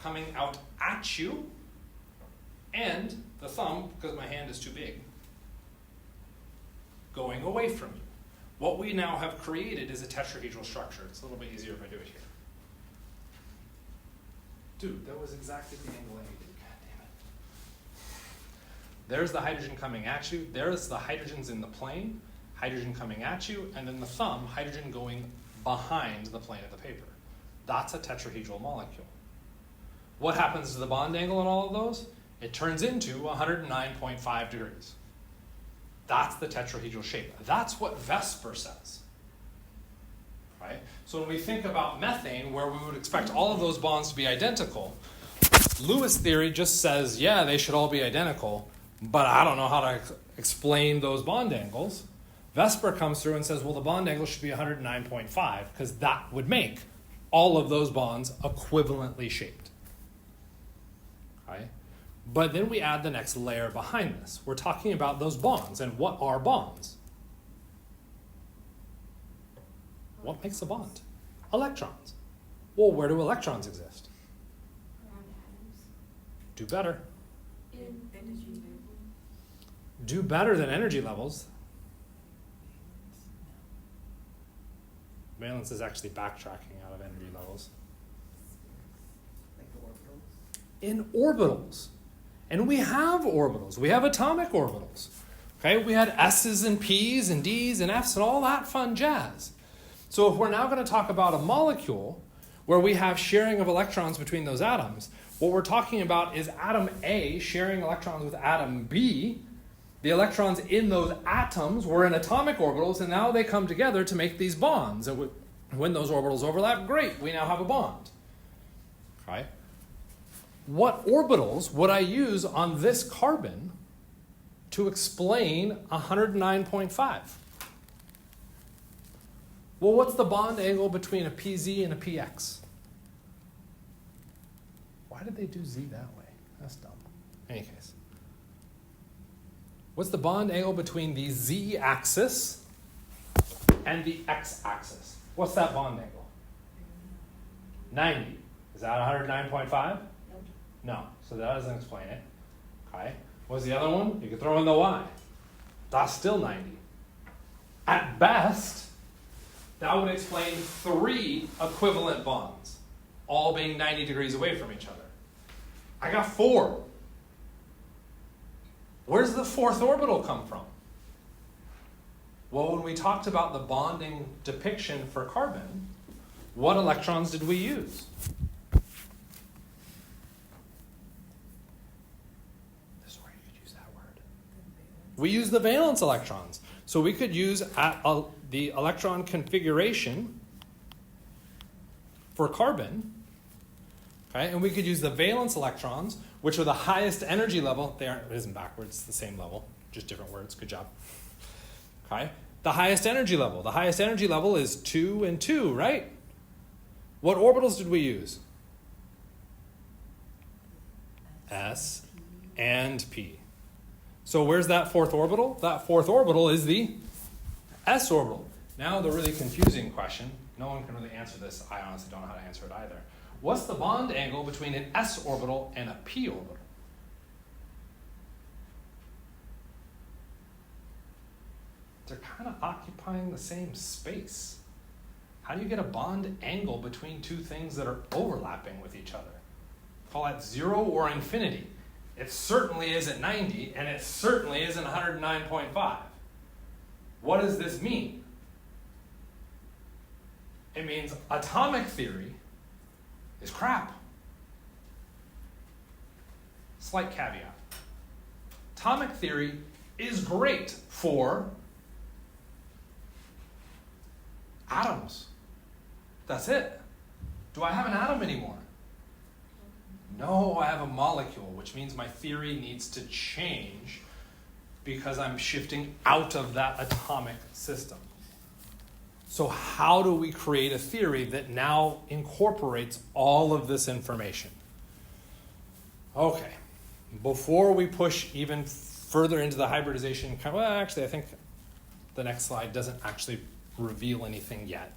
Coming out at you, and the thumb, because my hand is too big, going away from you. What we now have created is a tetrahedral structure. It's a little bit easier if I do it here. Dude, that was exactly the angle I needed. God damn it. There's the hydrogen coming at you. There's the hydrogens in the plane, hydrogen coming at you, and then the thumb, hydrogen going behind the plane of the paper. That's a tetrahedral molecule. What happens to the bond angle in all of those? It turns into 109.5 degrees. That's the tetrahedral shape. That's what Vesper says. Right? So when we think about methane, where we would expect all of those bonds to be identical, Lewis theory just says, yeah, they should all be identical, but I don't know how to explain those bond angles. Vesper comes through and says, well, the bond angle should be 109.5, because that would make all of those bonds equivalently shaped. Okay? But then we add the next layer behind this. We're talking about those bonds, and what are bonds? What makes a bond? Electrons. Well, where do electrons exist? Around atoms. Do better. In energy level. Do better than energy levels. Valence is actually backtracking out of energy levels. Like the orbitals? In orbitals. And we have orbitals. We have atomic orbitals. Okay, we had S's and P's and D's and F's and all that fun jazz. So if we're now going to talk about a molecule where we have sharing of electrons between those atoms, what we're talking about is atom A sharing electrons with atom B, The electrons in those atoms were in atomic orbitals, and now they come together to make these bonds. And when those orbitals overlap, great, we now have a bond. Okay? What orbitals would I use on this carbon to explain 109.5? Well, what's the bond angle between a PZ and a PX? Why did they do Z that way? That's dumb. In any case. What's the bond angle between the Z-axis and the X-axis? What's that bond angle? 90. Is that 109.5? Nope. No. So that doesn't explain it. Okay. What's the other one? You could throw in the Y. That's still 90. At best, that would explain 3 equivalent bonds, all being 90 degrees away from each other. I got 4. Where's the 4th orbital come from? Well, when we talked about the bonding depiction for carbon, what electrons did we use? This is where you could use that word. We use the valence electrons. So we could use the electron configuration for carbon, okay? And we could use the valence electrons, which are the highest energy level. It isn't backwards, it's the same level, just different words. Good job. Okay? The highest energy level. The highest energy level is 2 and 2, right? What orbitals did we use? S and P. So where's that 4th orbital? That 4th orbital is the S orbital. Now the really confusing question, no one can really answer this. I honestly don't know how to answer it either. What's the bond angle between an S orbital and a P orbital? They're kind of occupying the same space. How do you get a bond angle between two things that are overlapping with each other? Call that 0 or infinity. It certainly isn't 90, and it certainly isn't 109.5. What does this mean? It means atomic theory is crap. Slight caveat. Atomic theory is great for atoms. That's it. Do I have an atom anymore? No, I have a molecule, which means my theory needs to change because I'm shifting out of that atomic system. So how do we create a theory that now incorporates all of this information? Okay, before we push even further into the hybridization, well, actually, I think the next slide doesn't actually reveal anything yet.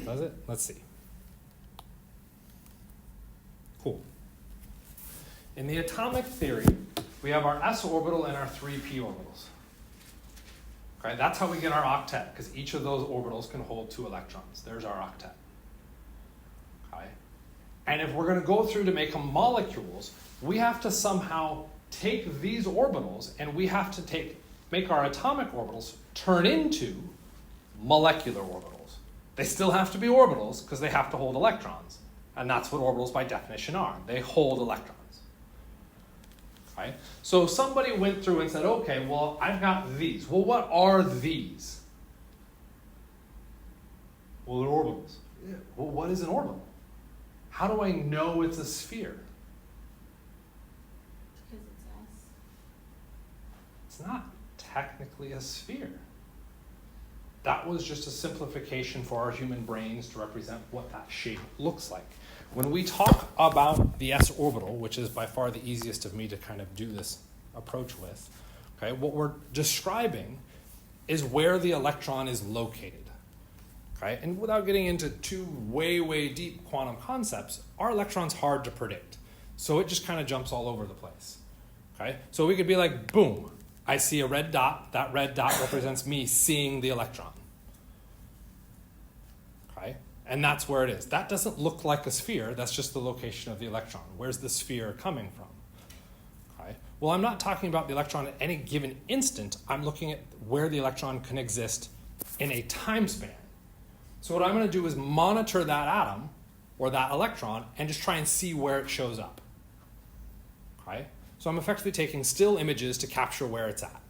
Does it? Let's see. Cool. In the atomic theory, we have our s orbital and our 3p orbitals. Okay, that's how we get our octet, because each of those orbitals can hold 2 electrons. There's our octet. Okay? And if we're going to go through to make them molecules, we have to somehow take these orbitals and we have to make our atomic orbitals turn into molecular orbitals. They still have to be orbitals because they have to hold electrons. And that's what orbitals by definition are. They hold electrons. Okay? So somebody went through and said, okay, well, I've got these. Well, what are these? Well, they're orbitals. Yeah. Well, what is an orbital? How do I know it's a sphere? Because it's S. It's not technically a sphere. That was just a simplification for our human brains to represent what that shape looks like. When we talk about the s orbital, which is by far the easiest of me to kind of do this approach with, okay, what we're describing is where the electron is located. Okay? And without getting into too way deep quantum concepts, our electron's hard to predict. So it just kind of jumps all over the place. Okay? So we could be like, boom, I see a red dot. That red dot represents me seeing the electron. Okay? And that's where it is. That doesn't look like a sphere. That's just the location of the electron. Where's the sphere coming from? Okay? Well, I'm not talking about the electron at any given instant. I'm looking at where the electron can exist in a time span. So what I'm going to do is monitor that atom or that electron and just try and see where it shows up. Okay? So I'm effectively taking still images to capture where it's at.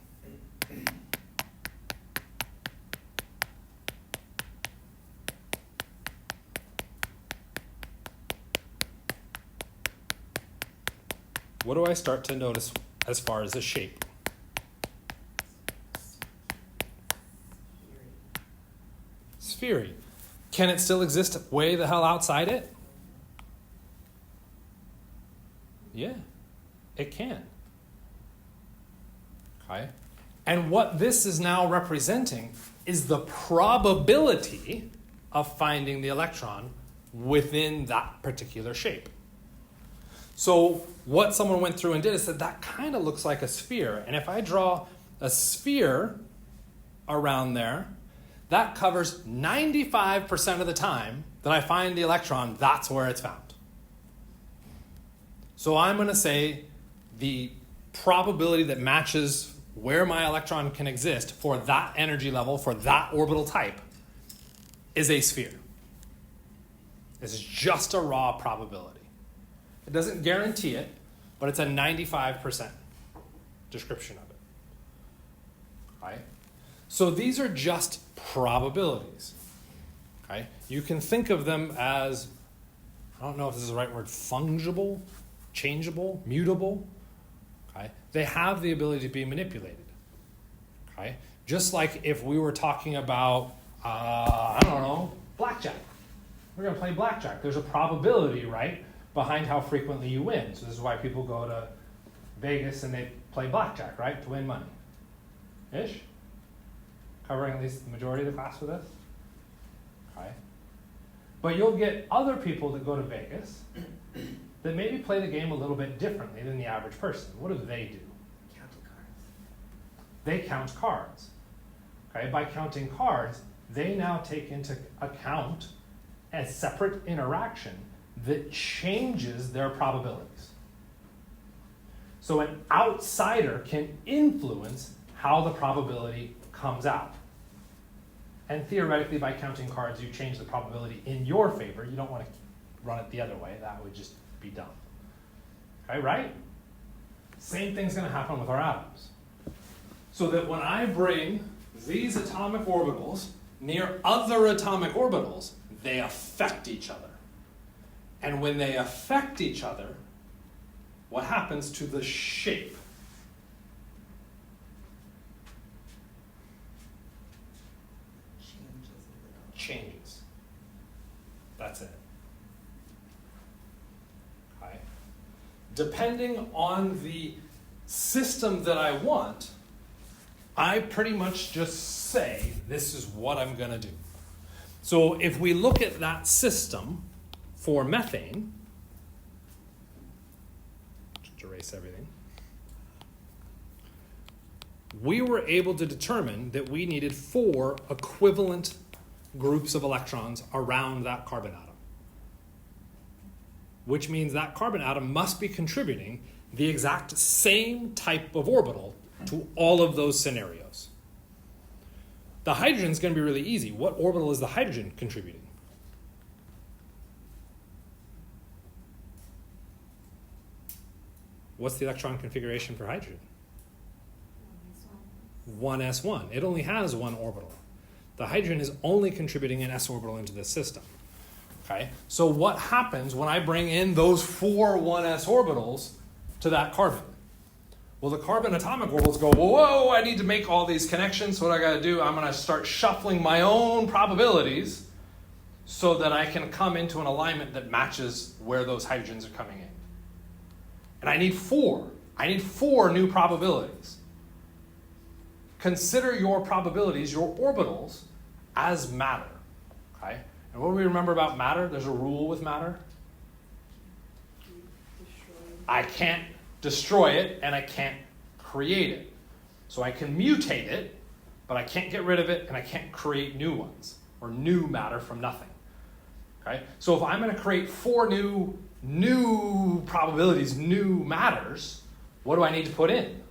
What do I start to notice as far as the shape? Sphere. Can it still exist way the hell outside it? Yeah, it can. Okay. And what this is now representing is the probability of finding the electron within that particular shape. So what someone went through and did is said that kind of looks like a sphere. And if I draw a sphere around there, that covers 95% of the time that I find the electron, that's where it's found. So I'm going to say the probability that matches where my electron can exist for that energy level, for that orbital type, is a sphere. This is just a raw probability. It doesn't guarantee it, but it's a 95% description of it. Right? So these are just probabilities. Okay? You can think of them as, I don't know if this is the right word, fungible, changeable, mutable. Okay? They have the ability to be manipulated. Okay? Just like if we were talking about, I don't know, blackjack. We're going to play blackjack. There's a probability, right, behind how frequently you win. So this is why people go to Vegas and they play blackjack, right, to win money. Ish? Covering at least the majority of the class with this? Okay. But you'll get other people that go to Vegas that maybe play the game a little bit differently than the average person. What do? Counting cards. They count cards. Okay? By counting cards, they now take into account a separate interaction that changes their probabilities. So an outsider can influence how the probability comes out. And theoretically, by counting cards, you change the probability in your favor. You don't want to run it the other way. That would just be dumb. Okay, right? Same thing's going to happen with our atoms. So that when I bring these atomic orbitals near other atomic orbitals, they affect each other. And when they affect each other, what happens to the shape? Changes a little. Changes. That's it. Okay. Depending on the system that I want, I pretty much just say, this is what I'm going to do. So if we look at that system for methane, just erase everything, we were able to determine that we needed 4 equivalent groups of electrons around that carbon atom, which means that carbon atom must be contributing the exact same type of orbital to all of those scenarios. The hydrogen is going to be really easy. What orbital is the hydrogen contributing? What's the electron configuration for hydrogen? 1s1. It only has one orbital. The hydrogen is only contributing an s orbital into this system. Okay? So what happens when I bring in those 4 1s orbitals to that carbon? Well, the carbon atomic orbitals go, whoa, I need to make all these connections. So what I got to do, I'm going to start shuffling my own probabilities so that I can come into an alignment that matches where those hydrogens are coming in. And I need 4. I need 4 new probabilities. Consider your probabilities, your orbitals, as matter. Okay? And what do we remember about matter? There's a rule with matter. I can't destroy it, and I can't create it. So I can mutate it, but I can't get rid of it, and I can't create new ones, or new matter from nothing. Okay? So if I'm going to create 4 new probabilities, new matters, what do I need to put in?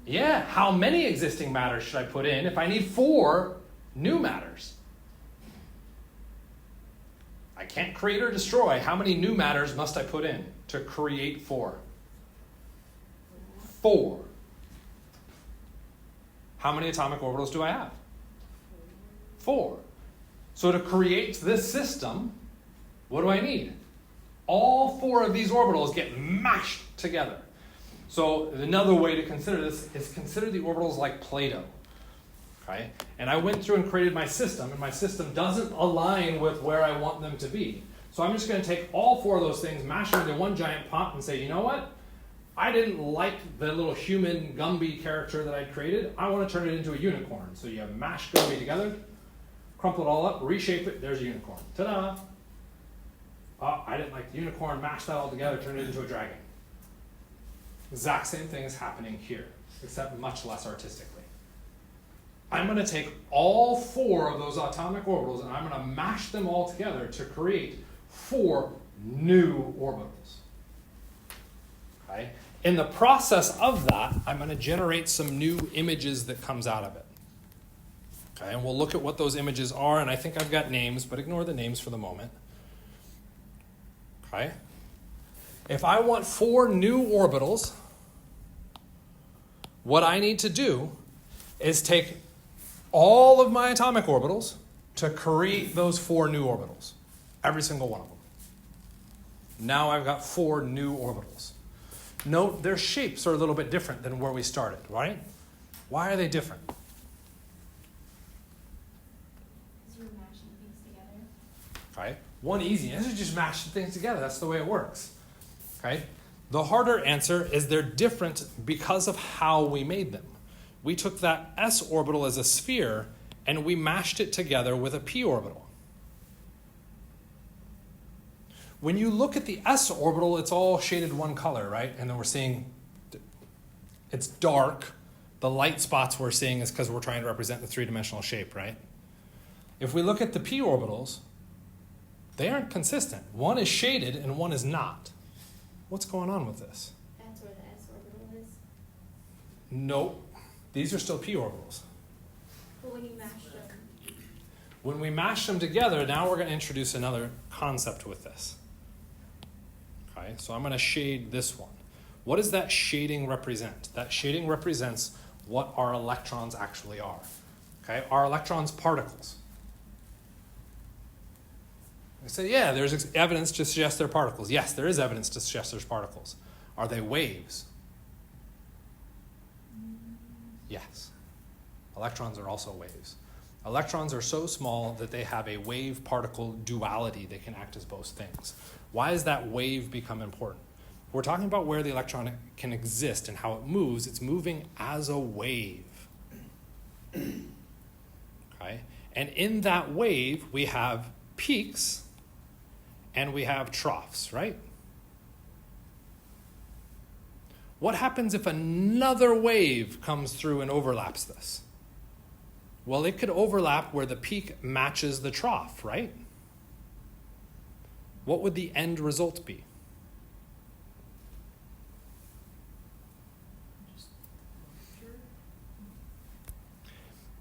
Yeah, how many existing matters should I put in if I need 4 new matters? I I can't create or destroy. How many new matters must I put in to create 4? 4. How many atomic orbitals do I have? 4. So to create this system, what do I need? All 4 of these orbitals get mashed together. So another way to consider this is consider the orbitals like Play-Doh. Okay? And I went through and created my system, and my system doesn't align with where I want them to be. So I'm just going to take all 4 of those things, mash them into one giant pot, and say, you know what? I didn't like the little human Gumby character that I created. I want to turn it into a unicorn. So you have mash Gumby together, crumple it all up, reshape it, there's a unicorn. Ta-da! Oh, I didn't like the unicorn, mash that all together, turn it into a dragon. Exact same thing is happening here, except much less artistically. I'm going to take all 4 of those atomic orbitals and I'm going to mash them all together to create 4 new orbitals. Okay? In the process of that, I'm going to generate some new images that comes out of it. Okay, and we'll look at what those images are, and I think I've got names, but ignore the names for the moment. Okay? If I want 4 new orbitals, what I need to do is take all of my atomic orbitals to create those 4 new orbitals. Every single one of them. Now I've got 4 new orbitals. Note their shapes are a little bit different than where we started, right? Why are they different? Because you're mashing things together. Okay? One easy answer is just mash the things together. That's the way it works. Okay? The harder answer is they're different because of how we made them. We took that s orbital as a sphere and we mashed it together with a p orbital. When you look at the s orbital, it's all shaded one color, right? And then we're seeing it's dark. The light spots we're seeing is because we're trying to represent the 3-dimensional shape, right? If we look at the p orbitals, they aren't consistent. One is shaded and one is not. What's going on with this? That's where the s orbital is. Nope. These are still p orbitals. But when you mash them, When we mash them together, now we're going to introduce another concept with this. Okay, so I'm going to shade this one. What does that shading represent? That shading represents what our electrons actually are. Okay, are electrons particles? I say, yeah, there's evidence to suggest they're particles. Yes, there is evidence to suggest there's particles. Are they waves? Yes. Electrons are also waves. Electrons are so small that they have a wave-particle duality. They can act as both things. Why does that wave become important? We're talking about where the electron can exist and how it moves. It's moving as a wave. Okay? And in that wave, we have peaks and we have troughs, right? What happens if another wave comes through and overlaps this? Well, it could overlap where the peak matches the trough, right? What would the end result be?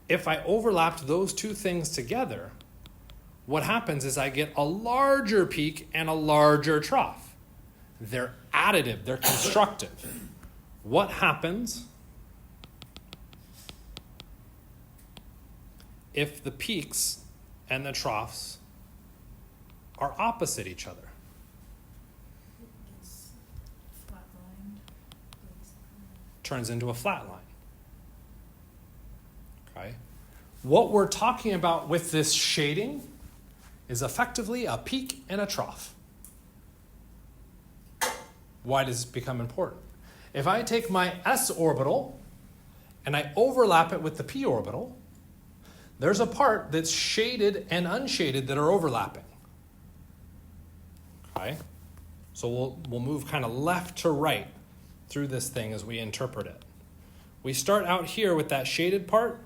If I overlapped those two things together, what happens is I get a larger peak and a larger trough. They're additive, they're constructive. What happens if the peaks and the troughs are opposite each other? It's flatlined. Turns into a flat line. Okay? What we're talking about with this shading is effectively a peak and a trough. Why does this become important? If I take my s orbital and I overlap it with the p orbital, there's a part that's shaded and unshaded that are overlapping. Okay? So we'll move kind of left to right through this thing as we interpret it. We start out here with that shaded part.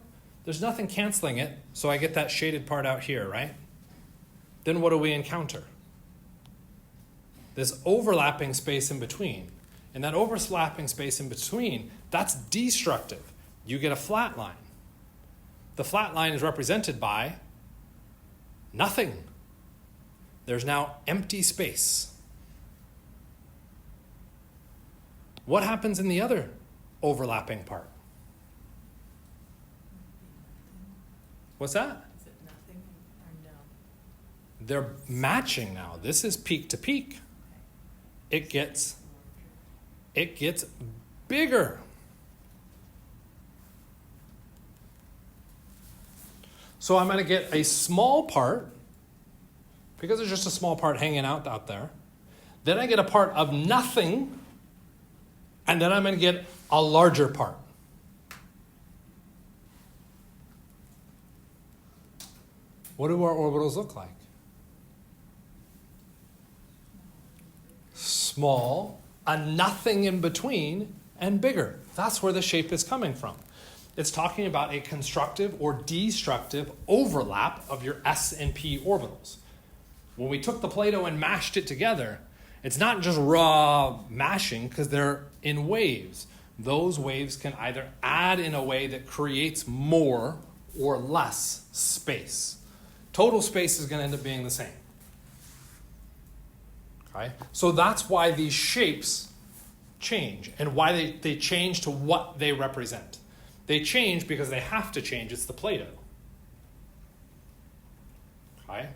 There's nothing canceling it, so I get that shaded part out here, right? Then what do we encounter? This overlapping space in between. And that overlapping space in between, that's destructive. You get a flat line. The flat line is represented by nothing. There's now empty space. What happens in the other overlapping part? What's that? Is it nothing or no? They're matching now. This is peak to peak. It gets bigger. So I'm going to get a small part, because there's just a small part hanging out there. Then I get a part of nothing, and then I'm going to get a larger part. What do our orbitals look like? Small, a nothing in between, and bigger. That's where the shape is coming from. It's talking about a constructive or destructive overlap of your s and p orbitals. When we took the Play-Doh and mashed it together, it's not just raw mashing because they're in waves. Those waves can either add in a way that creates more or less space. Total space is going to end up being the same. Okay? So that's why these shapes change and why they change to what they represent. They change because they have to change. It's the Play-Doh. Okay?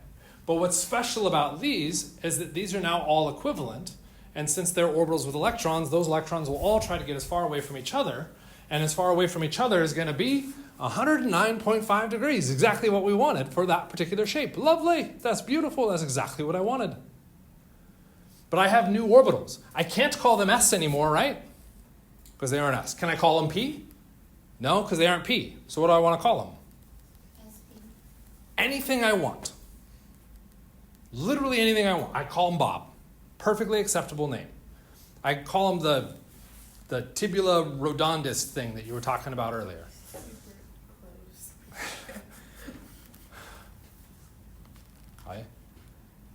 But what's special about these is that these are now all equivalent. And since they're orbitals with electrons, those electrons will all try to get as far away from each other. And as far away from each other is going to be 109.5 degrees. Exactly what we wanted for that particular shape. Lovely. That's beautiful. That's exactly what I wanted. But I have new orbitals. I can't call them S anymore, right? Because they aren't S. Can I call them P? No, because they aren't P. So what do I want to call them? SP. Anything I want. Literally anything I want. I call him Bob. Perfectly acceptable name. I call him the tibula rotundus thing that you were talking about earlier. Super close. Okay.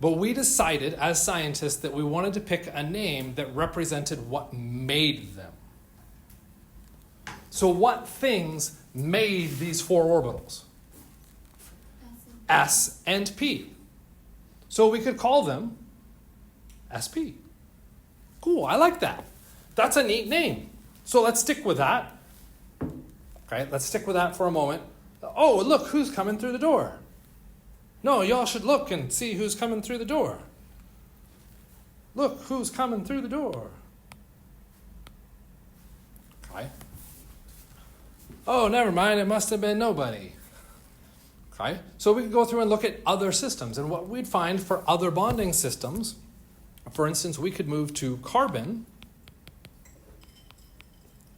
But we decided as scientists that we wanted to pick a name that represented what made them. So what things made these four orbitals? S and P. So we could call them SP. Cool, I like that. That's a neat name. So let's stick with that. Okay, let's stick with that for a moment. Oh, look, who's coming through the door? No, y'all should look and see who's coming through the door. Look, who's coming through the door. Okay. Oh, never mind, it must have been nobody. Okay, so we could go through and look at other systems. And what we'd find for other bonding systems, for instance, we could move to carbon.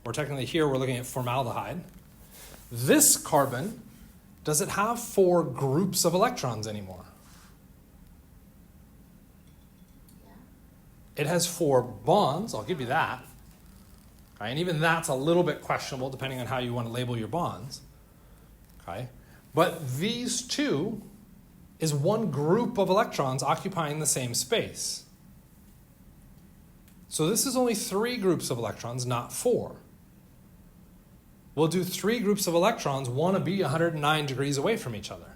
Or technically here we're looking at formaldehyde. This carbon, does it have 4 groups of electrons anymore? Yeah. It has 4 bonds, I'll give you that. Okay, and even that's a little bit questionable depending on how you want to label your bonds. Okay, but these 2 is one group of electrons occupying the same space. So this is only 3 groups of electrons, not 4. We'll do 3 groups of electrons want to be 109 degrees away from each other.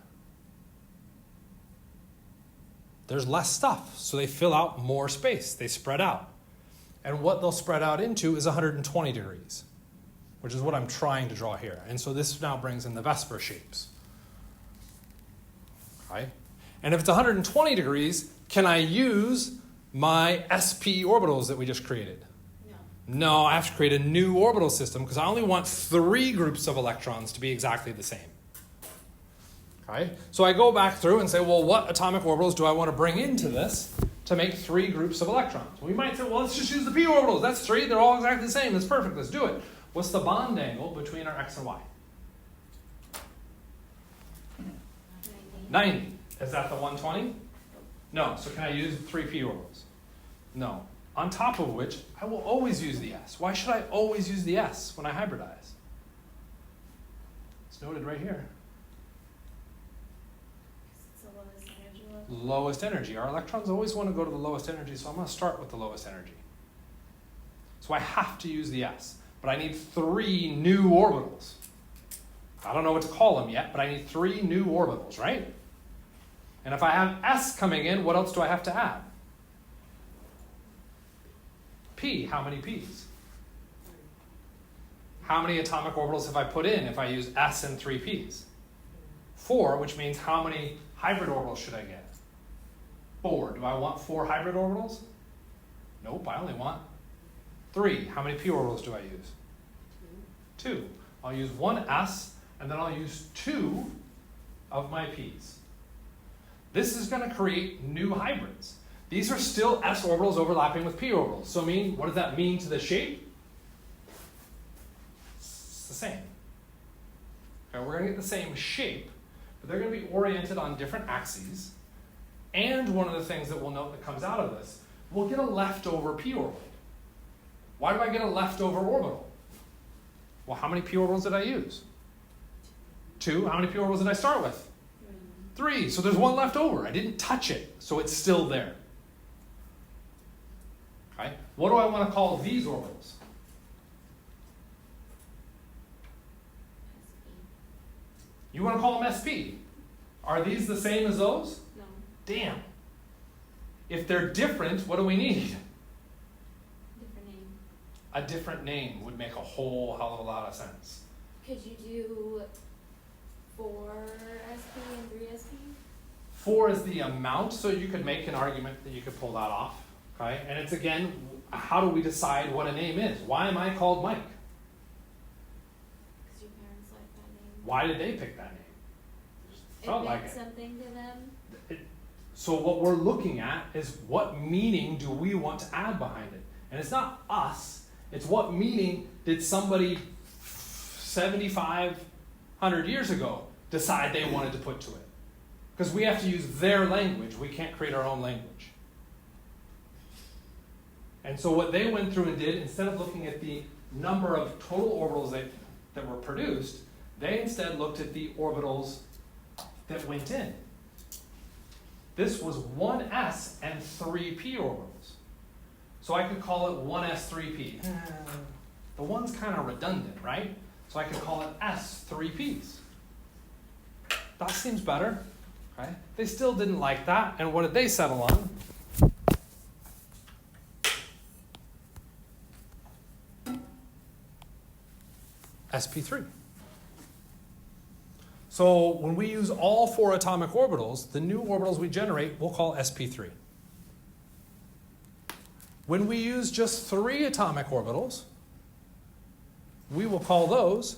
There's less stuff, so they fill out more space. They spread out. And what they'll spread out into is 120 degrees, which is what I'm trying to draw here. And so this now brings in the Vesper shapes. Okay? And if it's 120 degrees, can I use my SP orbitals that we just created? No, I have to create a new orbital system because I only want 3 groups of electrons to be exactly the same. Okay? So I go back through and say, well, what atomic orbitals do I want to bring into this to make 3 groups of electrons? We might say, well, let's just use the p orbitals. That's 3. They're all exactly the same. That's perfect. Let's do it. What's the bond angle between our x and y? 90. Is that the 120? No. So can I use 3 p orbitals? No. On top of which, I will always use the S. Why should I always use the S when I hybridize? It's noted right here. It's the lowest energy level. Lowest energy. Our electrons always want to go to the lowest energy, so I'm going to start with the lowest energy. So I have to use the S. But I need 3 new orbitals. I don't know what to call them yet, but I need 3 new orbitals, right? And if I have S coming in, what else do I have to add? P. How many P's? How many atomic orbitals have I put in if I use S and 3 P's? 4, which means how many hybrid orbitals should I get? 4. Do I want 4 hybrid orbitals? Nope, I only want 3. How many p orbitals do I use? 2. I'll use 1 s, and then I'll use 2 of my p's. This is going to create new hybrids. These are still s orbitals overlapping with p orbitals. So what does that mean to the shape? It's the same. Okay, we're going to get the same shape, but they're going to be oriented on different axes. And one of the things that we'll note that comes out of this, we'll get a leftover p orbital. Why do I get a leftover orbital? Well, how many p orbitals did I use? 2. How many p orbitals did I start with? 3. So there's 1 left over. I didn't touch it, so it's still there. Okay. What do I want to call these orbitals? You want to call them SP. Are these the same as those? No. Damn. If they're different, what do we need? Different name. A different name would make a whole hell of a lot of sense. Could you do 4 SP and 3 SP? 4 is the amount, so you could make an argument that you could pull that off. Okay? And it's again, how do we decide what a name is? Why am I called Mike? Because your parents like that name. Why did they pick that name? It Felt meant like it. something to them. So what we're looking at is what meaning do we want to add behind it? And it's not us, it's what meaning did somebody 7,500 years ago decide they wanted to put to it? Because we have to use their language, we can't create our own language. And so what they went through and did, instead of looking at the number of total orbitals that were produced, they instead looked at the orbitals that went in. This was 1s and 3p orbitals. So I could call it 1s3p. The 1's kind of redundant, right? So I could call it s3p's. That seems better, right? They still didn't like that, and what did they settle on? sp3. So when we use all 4 atomic orbitals, the new orbitals we generate we'll call sp3. When we use just 3 atomic orbitals, we will call those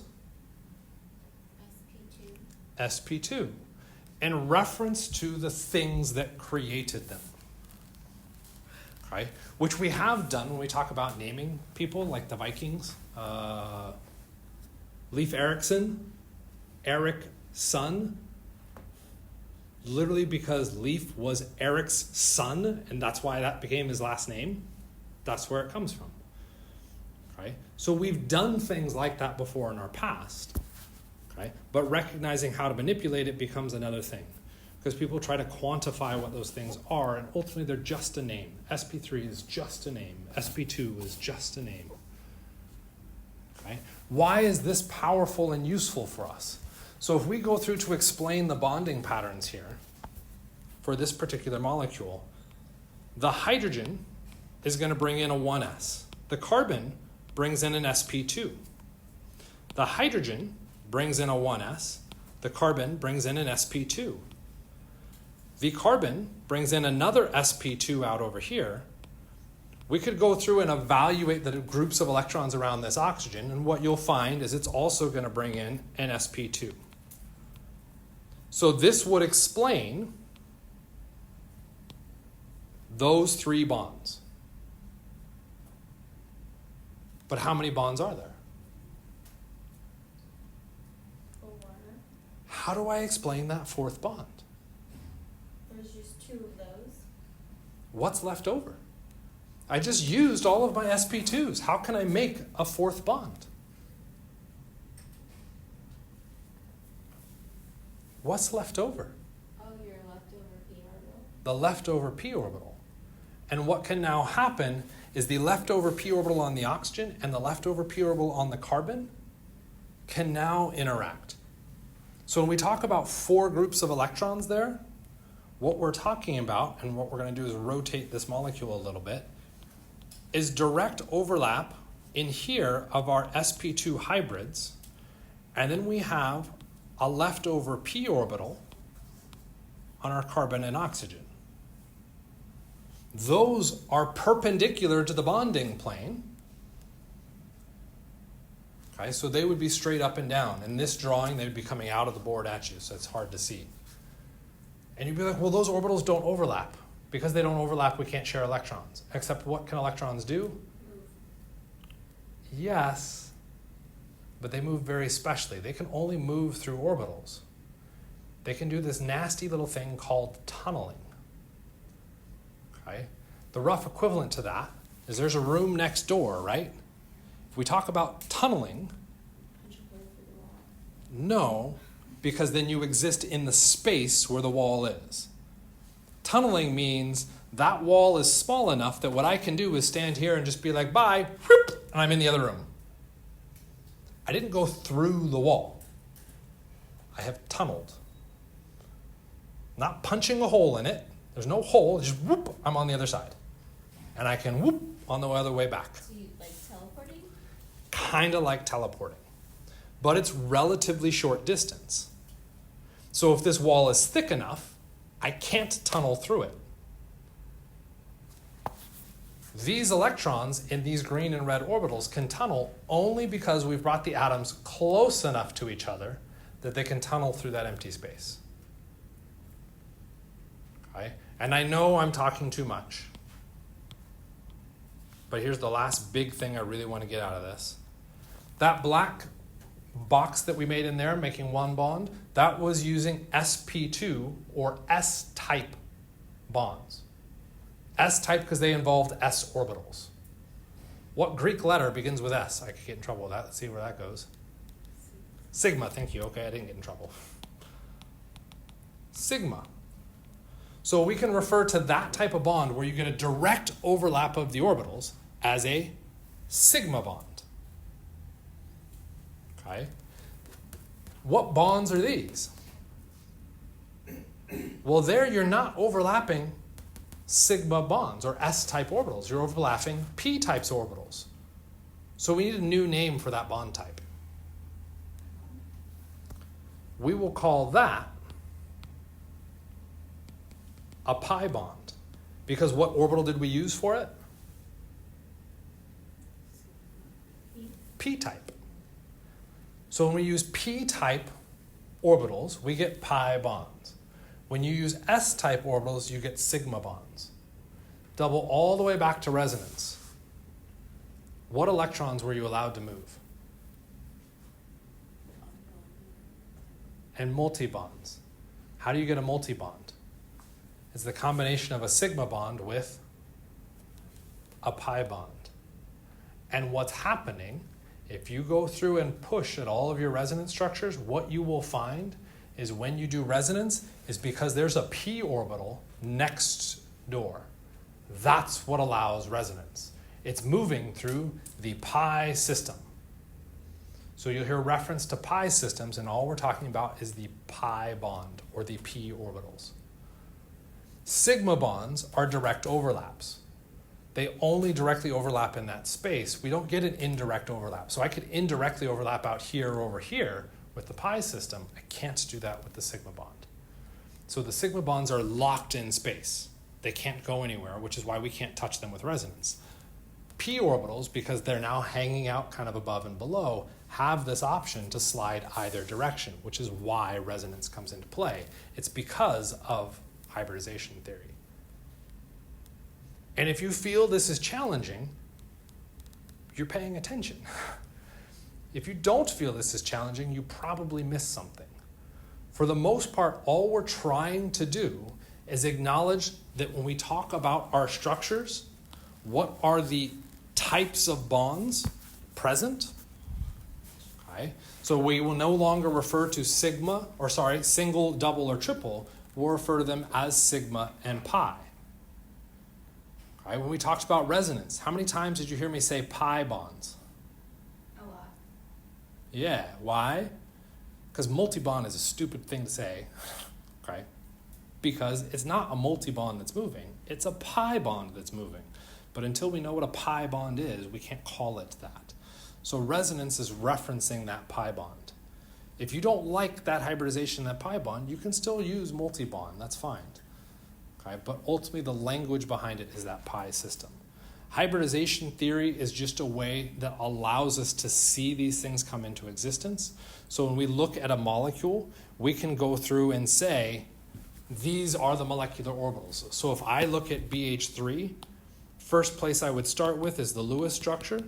sp2 in reference to the things that created them. Okay? Which we have done when we talk about naming people, like the Vikings. Leif Erikson, Eric son, literally because Leif was Eric's son, and that's why that became his last name. That's where it comes from. Okay? So we've done things like that before in our past. Okay? But recognizing how to manipulate it becomes another thing. Because people try to quantify what those things are, and ultimately they're just a name. sp3 is just a name. sp2 is just a name. Okay? Why is this powerful and useful for us? So if we go through to explain the bonding patterns here for this particular molecule, the hydrogen is going to bring in a 1s. The carbon brings in an sp2. The hydrogen brings in a 1s. The carbon brings in an sp2. The carbon brings in another sp2 out over here. We could go through and evaluate the groups of electrons around this oxygen, and what you'll find is it's also going to bring in an sp2. So this would explain those 3 bonds. But how many bonds are there? 4. How do I explain that 4th bond? There's just 2 of those. What's left over? I just used all of my sp2s. How can I make a 4th bond? What's left over? Oh, your leftover p orbital. The leftover p orbital. And what can now happen is the leftover p orbital on the oxygen and the leftover p orbital on the carbon can now interact. So when we talk about 4 groups of electrons there, what we're talking about, and what we're going to do is rotate this molecule a little bit, is direct overlap in here of our sp2 hybrids, and then we have a leftover p orbital on our carbon and oxygen. Those are perpendicular to the bonding plane. Okay, so they would be straight up and down. In this drawing, they would be coming out of the board at you, so it's hard to see. And you'd be like, well, those orbitals don't overlap. Because they don't overlap, we can't share electrons. Except what can electrons do? Yes, but they move very specially. They can only move through orbitals. They can do this nasty little thing called tunneling. Okay? The rough equivalent to that is there's a room next door, right? If we talk about tunneling, no, because then you exist in the space where the wall is. Tunneling means that wall is small enough that what I can do is stand here and just be like, bye, whoop, and I'm in the other room. I didn't go through the wall. I have tunneled. Not punching a hole in it. There's no hole, just whoop, I'm on the other side. And I can whoop on the other way back. So you like teleporting? Kind of like teleporting. But it's relatively short distance. So if this wall is thick enough, I can't tunnel through it. These electrons in these green and red orbitals can tunnel only because we've brought the atoms close enough to each other that they can tunnel through that empty space. Okay? And I know I'm talking too much. But here's the last big thing I really want to get out of this. That black box that we made in there, making one bond, that was using sp2 or s-type bonds. S-type because they involved s orbitals. What Greek letter begins with S? I could get in trouble with that. Let's see where that goes. Sigma, thank you. Okay, I didn't get in trouble. Sigma. So we can refer to that type of bond where you get a direct overlap of the orbitals as a sigma bond. Okay. What bonds are these? Well, there you're not overlapping sigma bonds or s-type orbitals. You're overlapping p-types orbitals. So we need a new name for that bond type. We will call that a pi bond. Because what orbital did we use for it? P-type. So when we use p-type orbitals, we get pi bonds. When you use s-type orbitals, you get sigma bonds. Double all the way back to resonance. What electrons were you allowed to move? And multi-bonds. How do you get a multi-bond? It's the combination of a sigma bond with a pi bond. And what's happening, if you go through and push at all of your resonance structures, what you will find is when you do resonance is because there's a p orbital next door. That's what allows resonance. It's moving through the pi system. So you'll hear reference to pi systems, and all we're talking about is the pi bond or the p orbitals. Sigma bonds are direct overlaps. They only directly overlap in that space. We don't get an indirect overlap. So I could indirectly overlap out here or over here with the pi system. I can't do that with the sigma bond. So the sigma bonds are locked in space. They can't go anywhere, which is why we can't touch them with resonance. P orbitals, because they're now hanging out kind of above and below, have this option to slide either direction, which is why resonance comes into play. It's because of hybridization theory. And if you feel this is challenging, you're paying attention. If you don't feel this is challenging, you probably missed something. For the most part, all we're trying to do is acknowledge that when we talk about our structures, what are the types of bonds present? Okay. So we will no longer refer to single, double, or triple. We'll refer to them as sigma and pi. Okay. When we talked about resonance, how many times did you hear me say pi bonds? A lot. Yeah, why? Because multi-bond is a stupid thing to say. Okay. because it's not a multi-bond that's moving, it's a pi bond that's moving. But until we know what a pi bond is, we can't call it that. So resonance is referencing that pi bond. If you don't like that hybridization, that pi bond, you can still use multi-bond, that's fine. Okay? But ultimately the language behind it is that pi system. Hybridization theory is just a way that allows us to see these things come into existence. So when we look at a molecule, we can go through and say, these are the molecular orbitals. So if I look at BH3, first place I would start with is the Lewis structure.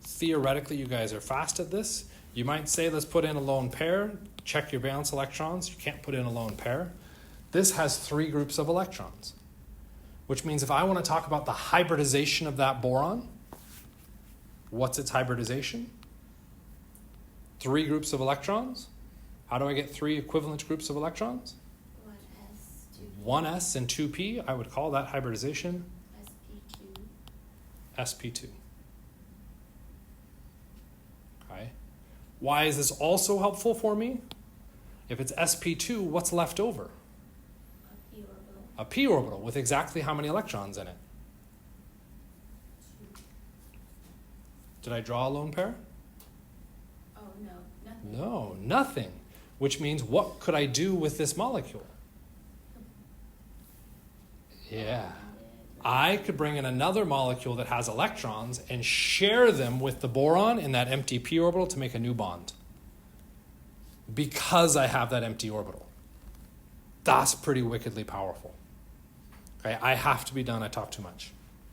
Theoretically, you guys are fast at this. You might say, let's put in a lone pair, check your valence electrons. You can't put in a lone pair. This has 3 groups of electrons, which means if I want to talk about the hybridization of that boron, what's its hybridization? 3 groups of electrons. How do I get 3 equivalent groups of electrons? 1s and 2p. I would call that hybridization sp2. Okay. Why is this also helpful for me? If it's sp2, what's left over? A p orbital with exactly how many electrons in it? 2. Did I draw a lone pair? Oh, no, nothing. No, nothing. Which means, what could I do with this molecule? Yeah. I could bring in another molecule that has electrons and share them with the boron in that empty p orbital to make a new bond. Because I have that empty orbital. That's pretty wickedly powerful. Okay, I have to be done. I talk too much.